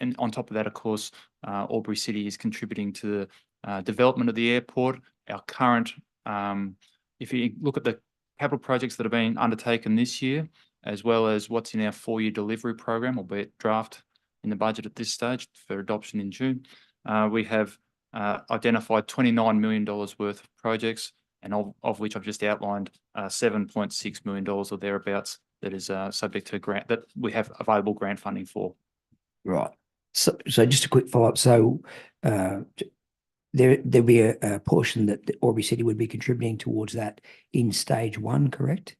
S14: And on top of that, of course, Albury City is contributing to the development of the airport. Our current, if you look at the capital projects that have been undertaken this year, as well as what's in our 4-year delivery program, albeit draft in the budget at this stage for adoption in June, we have identified $29 million worth of projects, and of which I've just outlined $7.6 million or thereabouts that is subject to grant, that we have available grant funding for.
S7: Right. So just a quick follow-up. So there'd be a portion that the Albury City would be contributing towards that in stage 1, correct?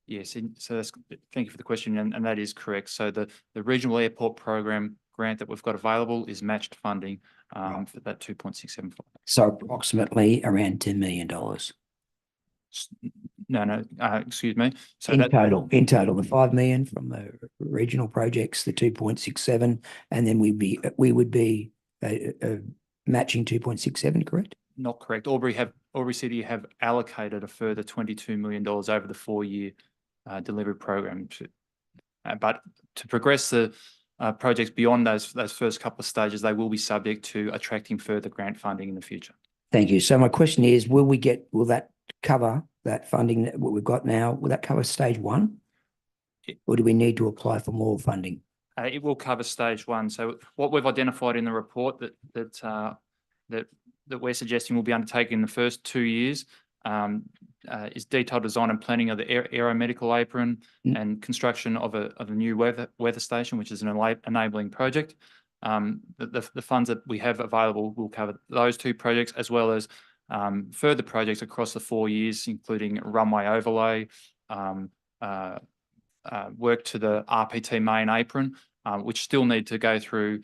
S14: Yes, so thank you for the question, and that is correct. So the Regional Airport Program grant that we've got available is matched funding for that 2.675.
S7: So approximately around $10 million.
S14: No, excuse me. So
S7: in total, the 5 million from the regional projects, the 2.67, and then we would be matching 2.67, correct?
S14: Not correct. Albury City have allocated a further $22 million over the 4-year delivery program. But to progress the projects beyond those first couple of stages, they will be subject to attracting further grant funding in the future.
S7: Thank you. So my question is, will that cover that funding that we've got now? Will that cover stage 1? Or do we need to apply for more funding?
S14: It will cover stage 1. So what we've identified in the report that we're suggesting will be undertaken in the first 2 years is detailed design and planning of the aeromedical apron and construction of a new weather station, which is an enabling project. The funds that we have available will cover those 2 projects, as well as further projects across the 4 years, including runway overlay, work to the RPT main apron, which still need to go through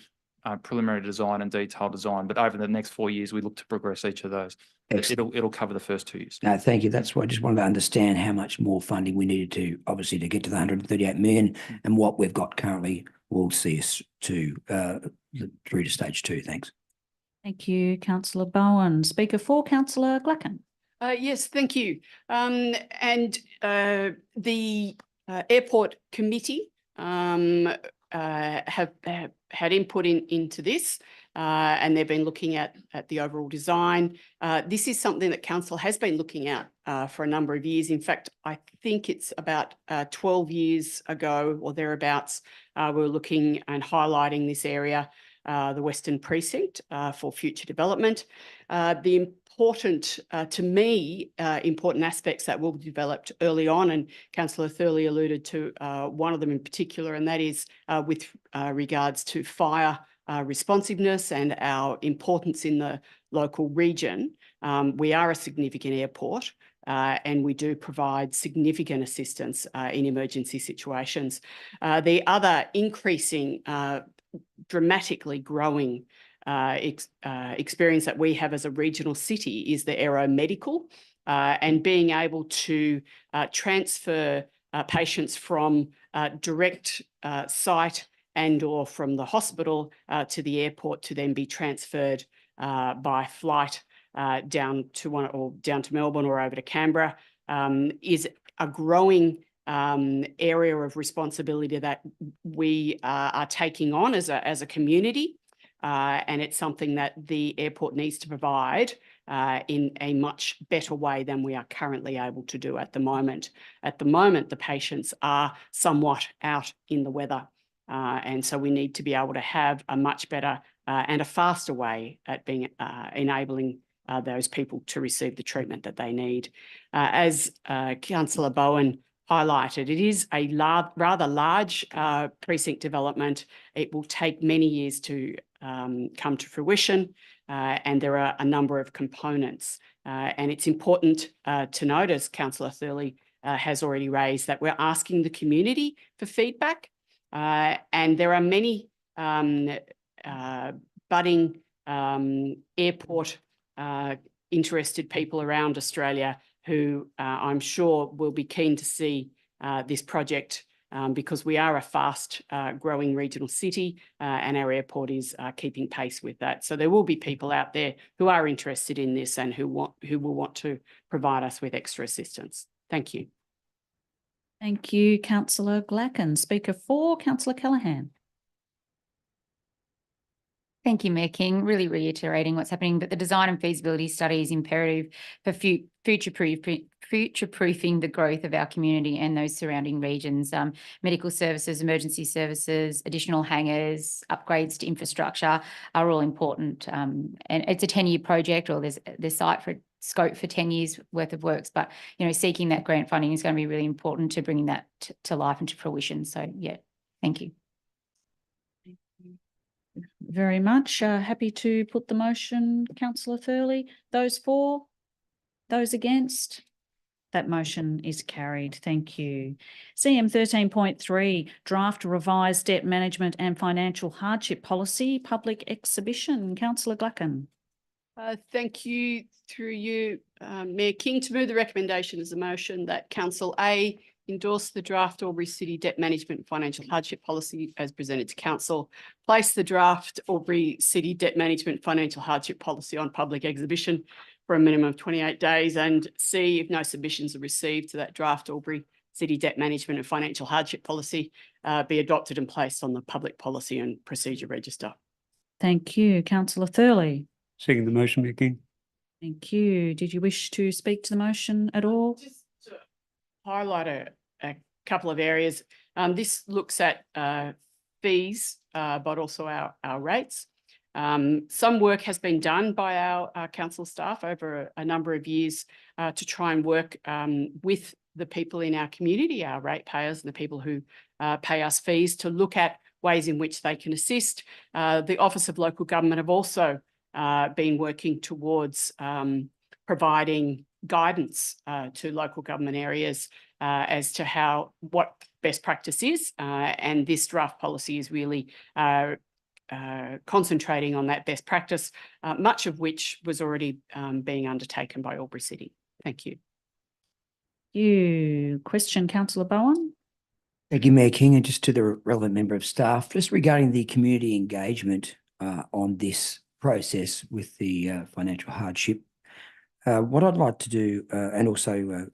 S14: preliminary design and detailed design. But over the next 4 years, we look to progress each of those. It'll cover the first 2 years.
S7: No, thank you. That's why I just wanted to understand how much more funding we needed to, obviously, to get to the 138 million, and what we've got currently will see us through to stage 2. Thanks.
S2: Thank you, Councillor Bowen. Speaker 4, Councillor Glacken.
S9: Yes, thank you. The Airport Committee have had input into this, and they've been looking at the overall design. This is something that council has been looking at for a number of years. In fact, I think it's about 12 years ago or thereabouts, we were looking and highlighting this area, the Western Precinct, for future development. The important, to me, important aspects that will be developed early on, and Councillor Thurley alluded to one of them in particular, and that is with regards to fire responsiveness and our importance in the local region. We are a significant airport, and we do provide significant assistance in emergency situations. The other increasing, dramatically growing experience that we have as a regional city is the aeromedical, and being able to transfer patients from direct site and or from the hospital to the airport to then be transferred by flight down to Melbourne or over to Canberra, is a growing area of responsibility that we are taking on as a community. And it's something that the airport needs to provide in a much better way than we are currently able to do at the moment. At the moment, the patients are somewhat out in the weather. And so we need to be able to have a much better and a faster way at being enabling those people to receive the treatment that they need. As Councillor Bowen highlighted, it is a rather large precinct development. It will take many years to come to fruition, and there are a number of components. And it's important to note, as Councillor Thurley has already raised, that we're asking the community for feedback. And there are many budding airport interested people around Australia who I'm sure will be keen to see this project, because we are a fast growing regional city, and our airport is keeping pace with that. So there will be people out there who are interested in this and who will want to provide us with extra assistance. Thank you.
S2: Thank you, Councillor Glacken. Speaker 4, Councillor Callaghan.
S4: Thank you, Mayor King. Really reiterating what's happening, but the design and feasibility study is imperative for future-proofing the growth of our community and those surrounding regions. Medical services, emergency services, additional hangars, upgrades to infrastructure are all important. And it's a 10-year project, or there's scope for 10 years worth of works, but seeking that grant funding is going to be really important to bringing that to life and to fruition. So yeah, thank you.
S2: Very much. Happy to put the motion, Councillor Thurley. Those for? Those against? That motion is carried. Thank you. CM 13.3, Draft Revised Debt Management and Financial Hardship Policy, Public Exhibition. Councillor Glacken.
S9: Thank you, through you, Mayor King, to move the recommendation as a motion that Council A endorse the draft Albury City Debt Management and Financial Hardship Policy as presented to Council, place the draft Albury City Debt Management Financial Hardship Policy on public exhibition for a minimum of 28 days, and C, if no submissions are received to that draft Albury City Debt Management and Financial Hardship Policy, be adopted and placed on the Public Policy and Procedure Register.
S2: Thank you. Councillor Thurley.
S6: Second the motion, Mayor King.
S2: Thank you. Did you wish to speak to the motion at all?
S9: Just to highlight a couple of areas. This looks at fees, but also our rates. Some work has been done by our council staff over a number of years to try and work with the people in our community, our ratepayers and the people who pay us fees, to look at ways in which they can assist. The Office of Local Government have also been working towards providing guidance to local government areas as to what best practice is, and this draft policy is really concentrating on that best practice, much of which was already being undertaken by Albury City. Thank you.
S2: Question, Councillor Bowen.
S7: Thank you, Mayor King, and just to the relevant member of staff, just regarding the community engagement on this process with the financial hardship. What I'd like to do, and also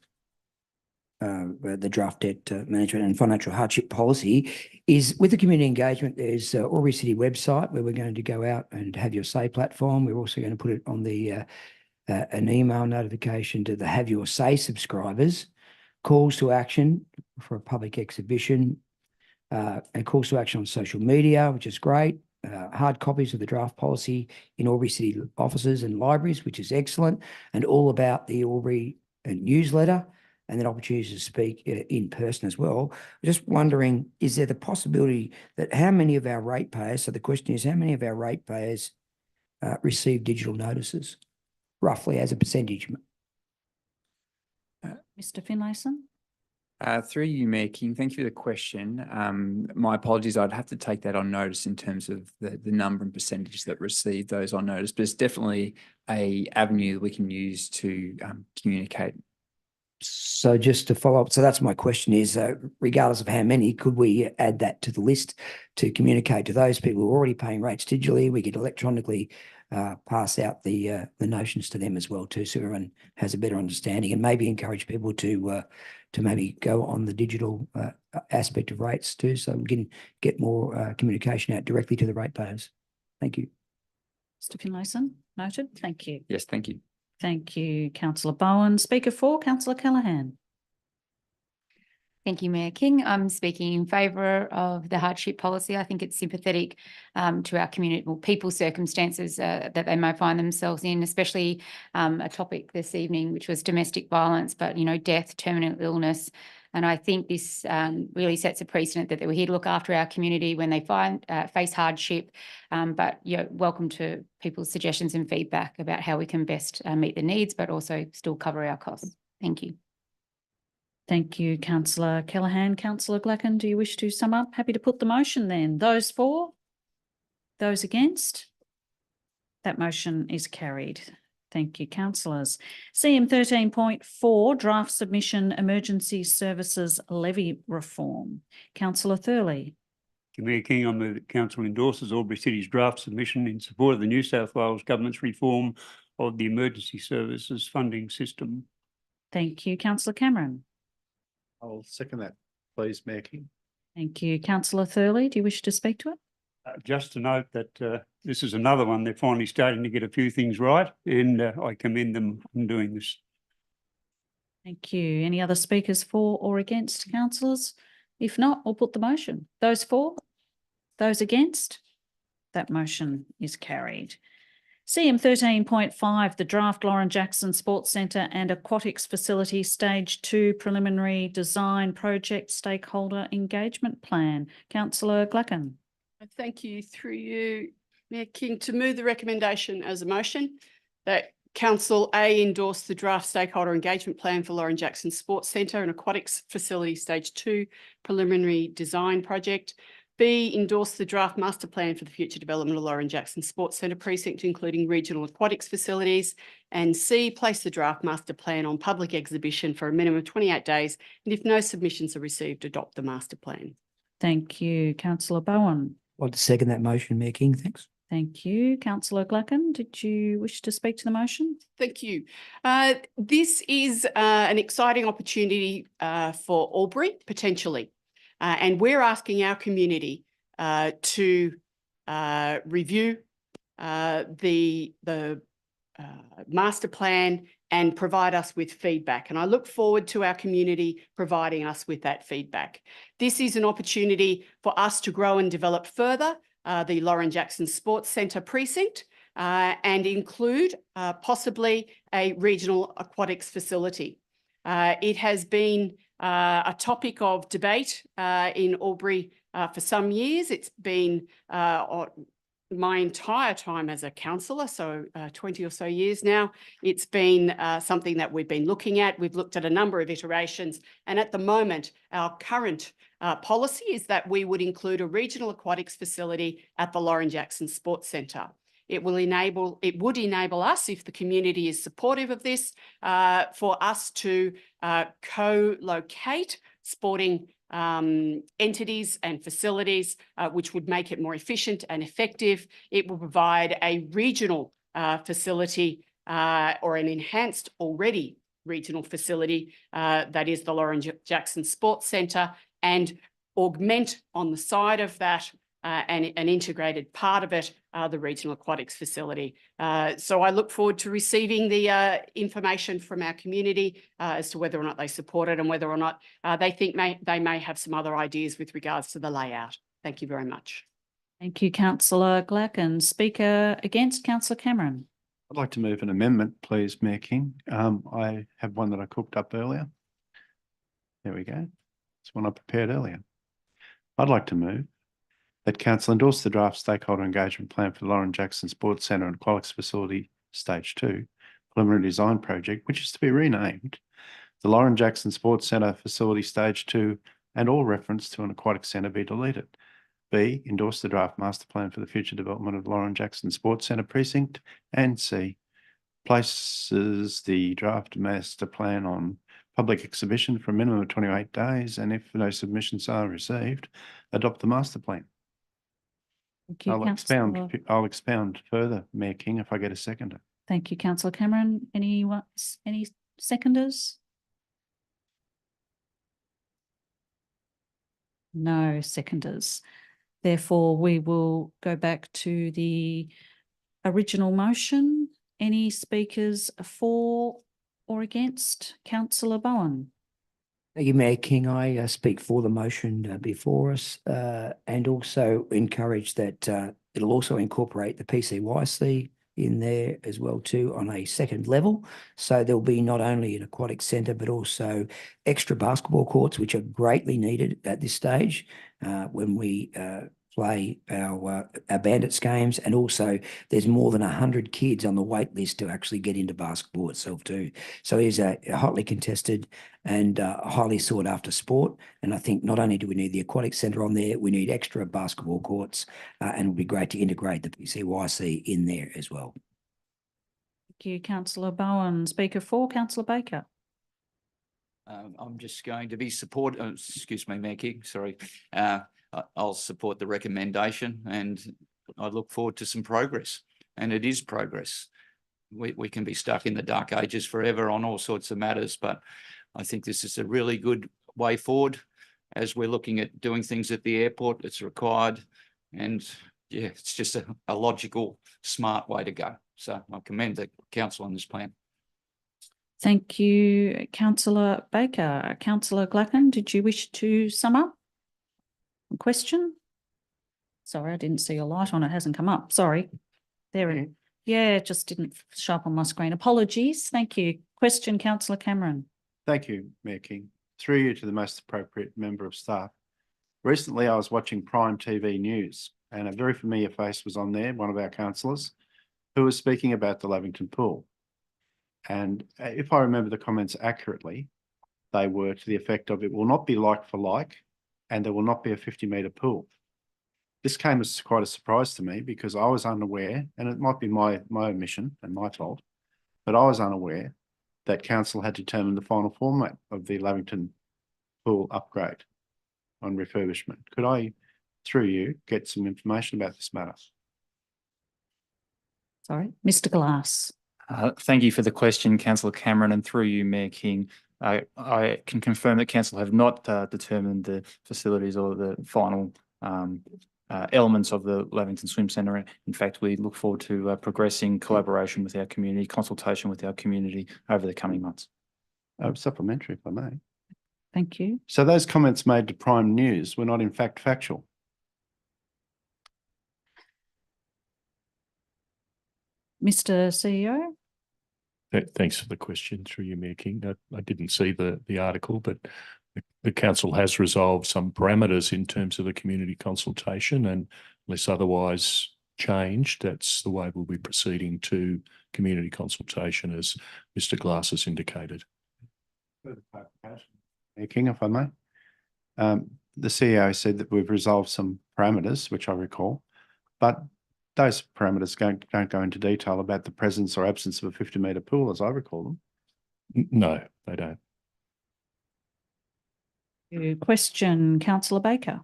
S7: the draft debt management and financial hardship policy is with the community engagement. There's Albury City website where we're going to go out and have your say platform. We're also going to put it on the an email notification to the Have Your Say subscribers, calls to action for a public exhibition, and calls to action on social media, which is great. Hard copies of the draft policy in Albury City offices and libraries, which is excellent, and all about the Albury newsletter, and then opportunities to speak in person as well. Just wondering, is there the possibility that how many of our ratepayers, so the question is, how many of our ratepayers receive digital notices, roughly as a percentage?
S2: Mr. Finlayson?
S15: Through you, Mayor King, thank you for the question. My apologies, I'd have to take that on notice in terms of the number and percentage that receive those on notice, but it's definitely a avenue that we can use to communicate.
S7: So just to follow up, so that's my question is, regardless of how many, could we add that to the list to communicate to those people who are already paying rates digitally? We could electronically pass out the notions to them as well too, so everyone has a better understanding, and maybe encourage people to maybe go on the digital aspect of rates too, so we can get more communication out directly to the ratepayers. Thank you.
S2: Mr. Finlayson, noted. Thank you.
S15: Yes, thank you.
S2: Thank you, Councillor Bowen. Speaker 4, Councillor Callaghan.
S4: Thank you, Mayor King. I'm speaking in favour of the hardship policy. I think it's sympathetic to our community, well, people's circumstances that they may find themselves in, especially a topic this evening, which was domestic violence, but, you know, death, terminal illness. And I think this really sets a precedent that we're here to look after our community when they face hardship. But you're welcome to people's suggestions and feedback about how we can best meet the needs, but also still cover our costs. Thank you.
S2: Thank you, Councillor Callaghan. Councillor Glacken, do you wish to sum up? Happy to put the motion then. Those for? Those against? That motion is carried. Thank you, councillors. CM 13.4, draft submission, emergency services levy reform. Councillor Thurley.
S6: Mayor King, I move that council endorses Albury City's draft submission in support of the New South Wales Government's reform of the emergency services funding system.
S2: Thank you, Councillor Cameron.
S11: I'll second that, please, Mayor King.
S2: Thank you, Councillor Thurley. Do you wish to speak to it?
S6: Just to note that this is another one. They're finally starting to get a few things right, and I commend them on doing this.
S2: Thank you. Any other speakers for or against, councillors? If not, we'll put the motion. Those for? Those against? That motion is carried. CM 13.5, the draft Lauren Jackson Sports Centre and Aquatics Facility Stage 2 Preliminary Design Project Stakeholder Engagement Plan. Councillor Glacken.
S9: Thank you. Through you, Mayor King, to move the recommendation as a motion that Council A endorse the draft stakeholder engagement plan for Lauren Jackson Sports Centre and Aquatics Facility Stage 2 Preliminary Design Project. B, endorse the draft master plan for the future development of Lauren Jackson Sports Centre precinct, including regional aquatics facilities. And C, place the draft master plan on public exhibition for a minimum of 28 days. And if no submissions are received, adopt the master plan.
S2: Thank you, Councillor Bowen.
S7: I'd like to second that motion, Mayor King. Thanks.
S2: Thank you. Councillor Glacken, did you wish to speak to the motion?
S9: Thank you. This is an exciting opportunity for Albury, potentially. And we're asking our community to review the master plan and provide us with feedback. And I look forward to our community providing us with that feedback. This is an opportunity for us to grow and develop further the Lauren Jackson Sports Centre precinct and include possibly a regional aquatics facility. It has been a topic of debate in Albury for some years. It's been my entire time as a councillor, so 20 or so years now. It's been something that we've been looking at. We've looked at a number of iterations, and at the moment, our current policy is that we would include a regional aquatics facility at the Lauren Jackson Sports Centre. It would enable us, if the community is supportive of this, for us to co-locate sporting entities and facilities, which would make it more efficient and effective. It will provide a regional facility or an enhanced already regional facility, that is the Lauren Jackson Sports Centre, and augment on the side of that and an integrated part of it, the Regional Aquatics Facility. So I look forward to receiving the information from our community as to whether or not they support it and whether or not they think they may have some other ideas with regards to the layout. Thank you very much.
S2: Thank you, Councillor Glack. And Speaker against, Councillor Cameron.
S11: I'd like to move an amendment, please, Mayor King. I have one that I cooked up earlier. There we go. It's one I prepared earlier. I'd like to move that Council endorse the draft stakeholder engagement plan for the Lauren Jackson Sports Centre and Aquatics Facility Stage 2 preliminary design project, which is to be renamed the Lauren Jackson Sports Centre Facility Stage 2, and all reference to an aquatic centre be deleted. B, endorse the draft master plan for the future development of Lauren Jackson Sports Centre precinct. And C, places the draft master plan on public exhibition for a minimum of 28 days, and if no submissions are received, adopt the master plan.
S2: Thank you, Councillor.
S11: I'll expound further, Mayor King, if I get a seconder.
S2: Thank you, Councillor Cameron. Any seconders? No seconders. Therefore, we will go back to the original motion. Any speakers for or against? Councillor Bowen.
S7: Thank you, Mayor King. I speak for the motion before us and also encourage that it'll also incorporate the PCYC in there as well too on a second level. So there'll be not only an aquatic centre but also extra basketball courts, which are greatly needed at this stage when we play our Bandits games, and also there's more than 100 kids on the wait list to actually get into basketball itself too. So it is a hotly contested and highly sought after sport. And I think not only do we need the aquatic centre on there, we need extra basketball courts, and it would be great to integrate the PCYC in there as well.
S2: Thank you, Councillor Bowen. Speaker for, Councillor Baker.
S10: I'm just going to be excuse me, Mayor King, sorry. I'll support the recommendation, and I look forward to some progress, and it is progress. We can be stuck in the dark ages forever on all sorts of matters, but I think this is a really good way forward as we're looking at doing things at the airport. It's required, and yeah, it's just a logical, smart way to go. So I commend the council on this plan.
S2: Thank you, Councillor Baker. Councillor Glacken, did you wish to sum up? Question? Sorry, I didn't see a light on. It hasn't come up. Sorry. There it is. Yeah, it just didn't show up on my screen. Apologies. Thank you. Question, Councillor Cameron.
S11: Thank you, Mayor King. Through you to the most appropriate member of staff. Recently, I was watching Prime TV News, and a very familiar face was on there, one of our councillors, who was speaking about the Lavington pool. And if I remember the comments accurately, they were to the effect of, it will not be like for like, and there will not be a 50-metre pool. This came as quite a surprise to me because I was unaware, and it might be my omission and my fault, but I was unaware that council had determined the final format of the Lavington pool upgrade on refurbishment. Could I, through you, get some information about this matter?
S2: Sorry, Mr. Glass.
S14: Thank you for the question, Councillor Cameron, and through you, Mayor King. I can confirm that council have not determined the facilities or the final elements of the Lavington Swim Centre. In fact, we look forward to progressing collaboration with our community, consultation with our community over the coming months.
S11: Supplementary, if I may.
S2: Thank you.
S11: So those comments made to Prime News were not in fact factual.
S2: Mr. CEO.
S5: Thanks for the question through you, Mayor King. I didn't see the article, but the council has resolved some parameters in terms of the community consultation, and unless otherwise changed, that's the way we'll be proceeding to community consultation, as Mr. Glass has indicated.
S11: Further clarification, Mayor King, if I may. The CEO said that we've resolved some parameters, which I recall, but those parameters don't go into detail about the presence or absence of a 50-metre pool, as I recall them.
S5: No, they don't.
S2: Question, Councillor Baker.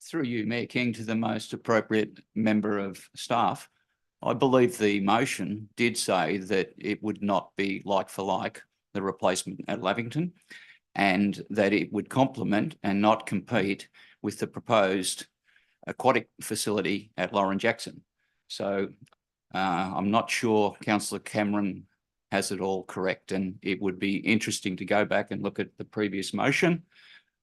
S10: Through you, Mayor King, to the most appropriate member of staff. I believe the motion did say that it would not be like for like the replacement at Lavington, and that it would complement and not compete with the proposed aquatic facility at Lauren Jackson. So I'm not sure Councillor Cameron has it all correct, and it would be interesting to go back and look at the previous motion.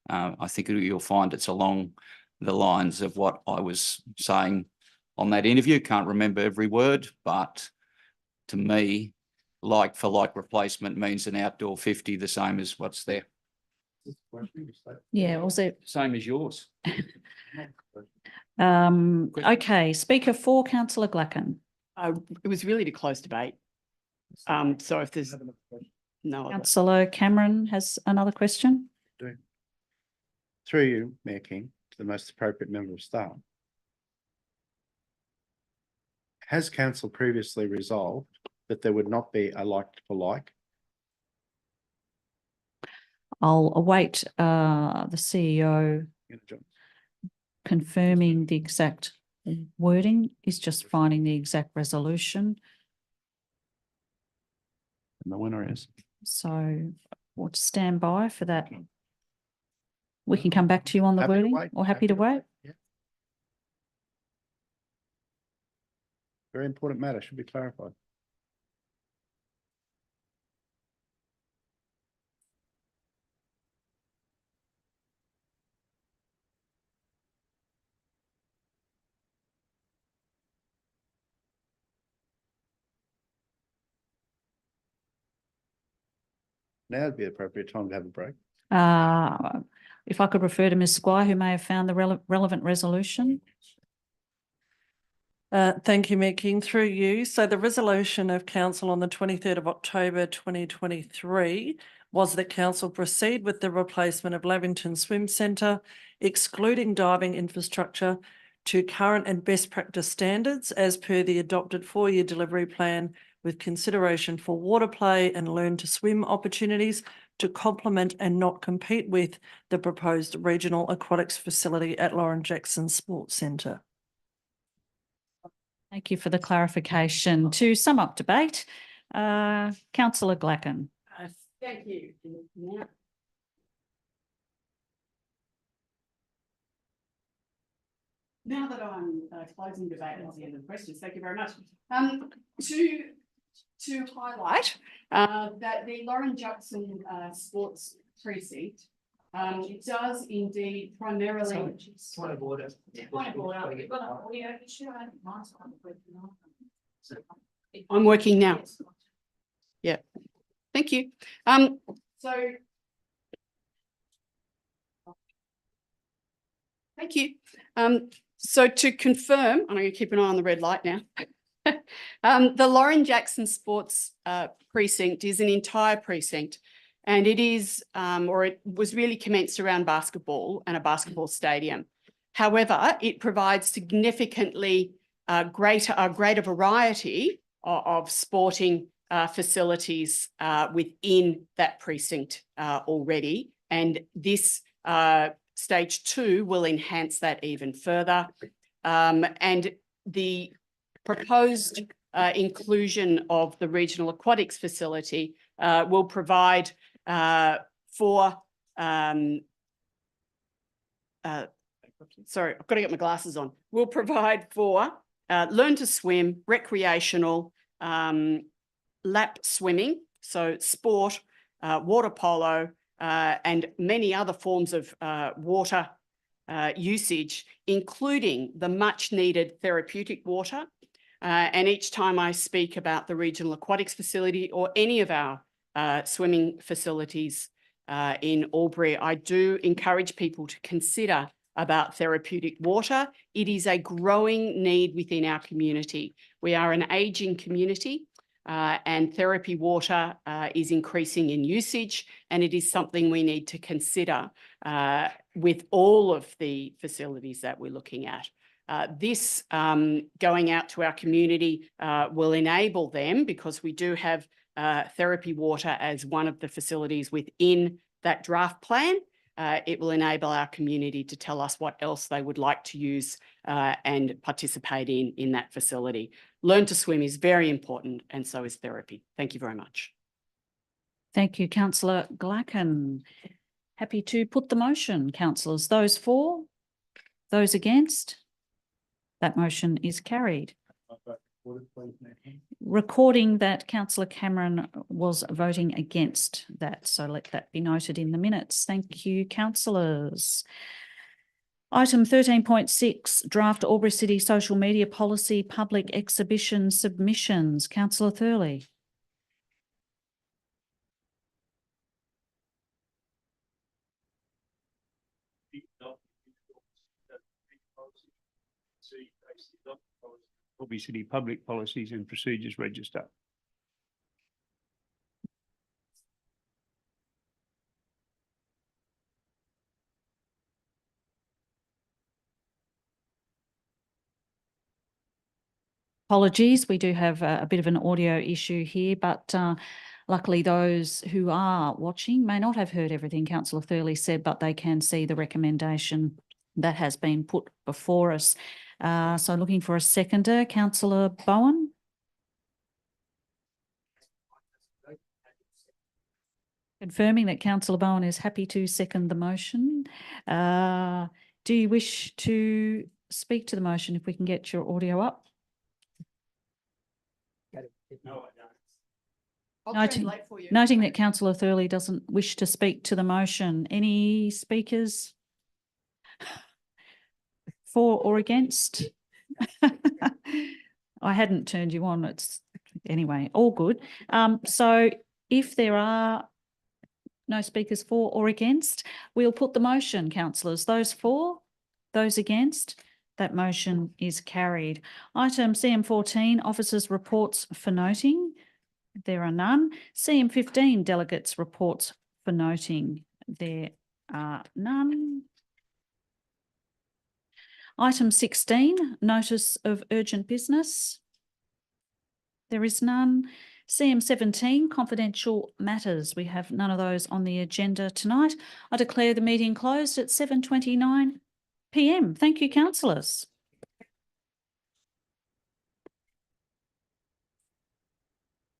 S10: I think you'll find it's along the lines of what I was saying on that interview. Can't remember every word, but to me, like for like replacement means an outdoor 50, the same as what's there.
S2: Yeah, was it?
S10: Same as yours.
S2: Okay, Speaker for Councillor Glacken.
S9: It was really to close debate. So if there's no other.
S2: Councillor Cameron has another question.
S11: Through you, Mayor King, to the most appropriate member of staff. Has council previously resolved that there would not be a like for like?
S2: I'll await the CEO confirming the exact wording. He's just finding the exact resolution.
S11: And the winner is?
S2: So we'll stand by for that. We can come back to you on the
S11: Happy to
S2: wording,
S11: wait.
S2: or happy to wait.
S11: Yeah. Very important matter, should be clarified. Now would be the appropriate time to have a break.
S2: If I could refer to Ms Squire, who may have found the relevant resolution.
S16: Thank you, Mayor King. Through you. So the resolution of council on the 23rd of October 2023 was that council proceed with the replacement of Lavington Swim Centre, excluding diving infrastructure, to current and best practice standards as per the adopted 4-year delivery plan, with consideration for water play and learn to swim opportunities to complement and not compete with the proposed regional aquatics facility at Lauren Jackson Sports Centre.
S2: Thank you for the clarification. To sum up debate, Councillor Glacken.
S9: Thank you. Now that I'm closing debate, that's the end of the questions. Thank you very much. To highlight that the Lauren Jackson Sports Precinct does indeed primarily.
S1: Point of order.
S9: Point of order. I'm working now. Yeah. Thank you. Thank you. So to confirm, and I'm going to keep an eye on the red light now. The Lauren Jackson Sports Precinct is an entire precinct, and it is, or it was really commenced around basketball and a basketball stadium. However, it provides significantly greater variety of sporting facilities within that precinct already, and this stage 2 will enhance that even further. And the proposed inclusion of the regional aquatics facility will provide for sorry, I've got to get my glasses on. Will provide for learn to swim, recreational, lap swimming, so sport, water polo, and many other forms of water usage, including the much needed therapeutic water. And each time I speak about the regional aquatics facility or any of our swimming facilities in Albury, I do encourage people to consider about therapeutic water. It is a growing need within our community. We are an ageing community, and therapy water is increasing in usage, and it is something we need to consider with all of the facilities that we're looking at. This going out to our community will enable them, because we do have therapy water as one of the facilities within that draft plan. It will enable our community to tell us what else they would like to use and participate in that facility. Learn to swim is very important, and so is therapy. Thank you very much.
S2: Thank you, councillor Glacken. Happy to put the motion, councillors. Those for, those against? That motion is carried. Recording that councillor Cameron was voting against that, so let that be noted in the minutes. Thank you, councillors. Item 13.6, draft Albury City social media policy public exhibition submissions. Councillor Thurley.
S6: Albury City Public Policies and Procedures Register.
S2: Apologies, we do have a bit of an audio issue here, but luckily those who are watching may not have heard everything councillor Thurley said, but they can see the recommendation that has been put before us. So looking for a seconder, councillor Bowen. Confirming that councillor Bowen is happy to second the motion. Do you wish to speak to the motion if we can get your audio up?
S6: No, I don't.
S2: Noting that councillor Thurley doesn't wish to speak to the motion. Any speakers for or against? I hadn't turned you on. It's anyway, all good. So if there are no speakers for or against, we'll put the motion, councillors. Those for, those against, that motion is carried. Item CM14, officers' reports for noting. There are none. CM15, delegates' reports for noting. There are none. Item 16, notice of urgent business. There is none. CM17, confidential matters. We have none of those on the agenda tonight. I declare the meeting closed at 7:29 p.m. Thank you, councillors.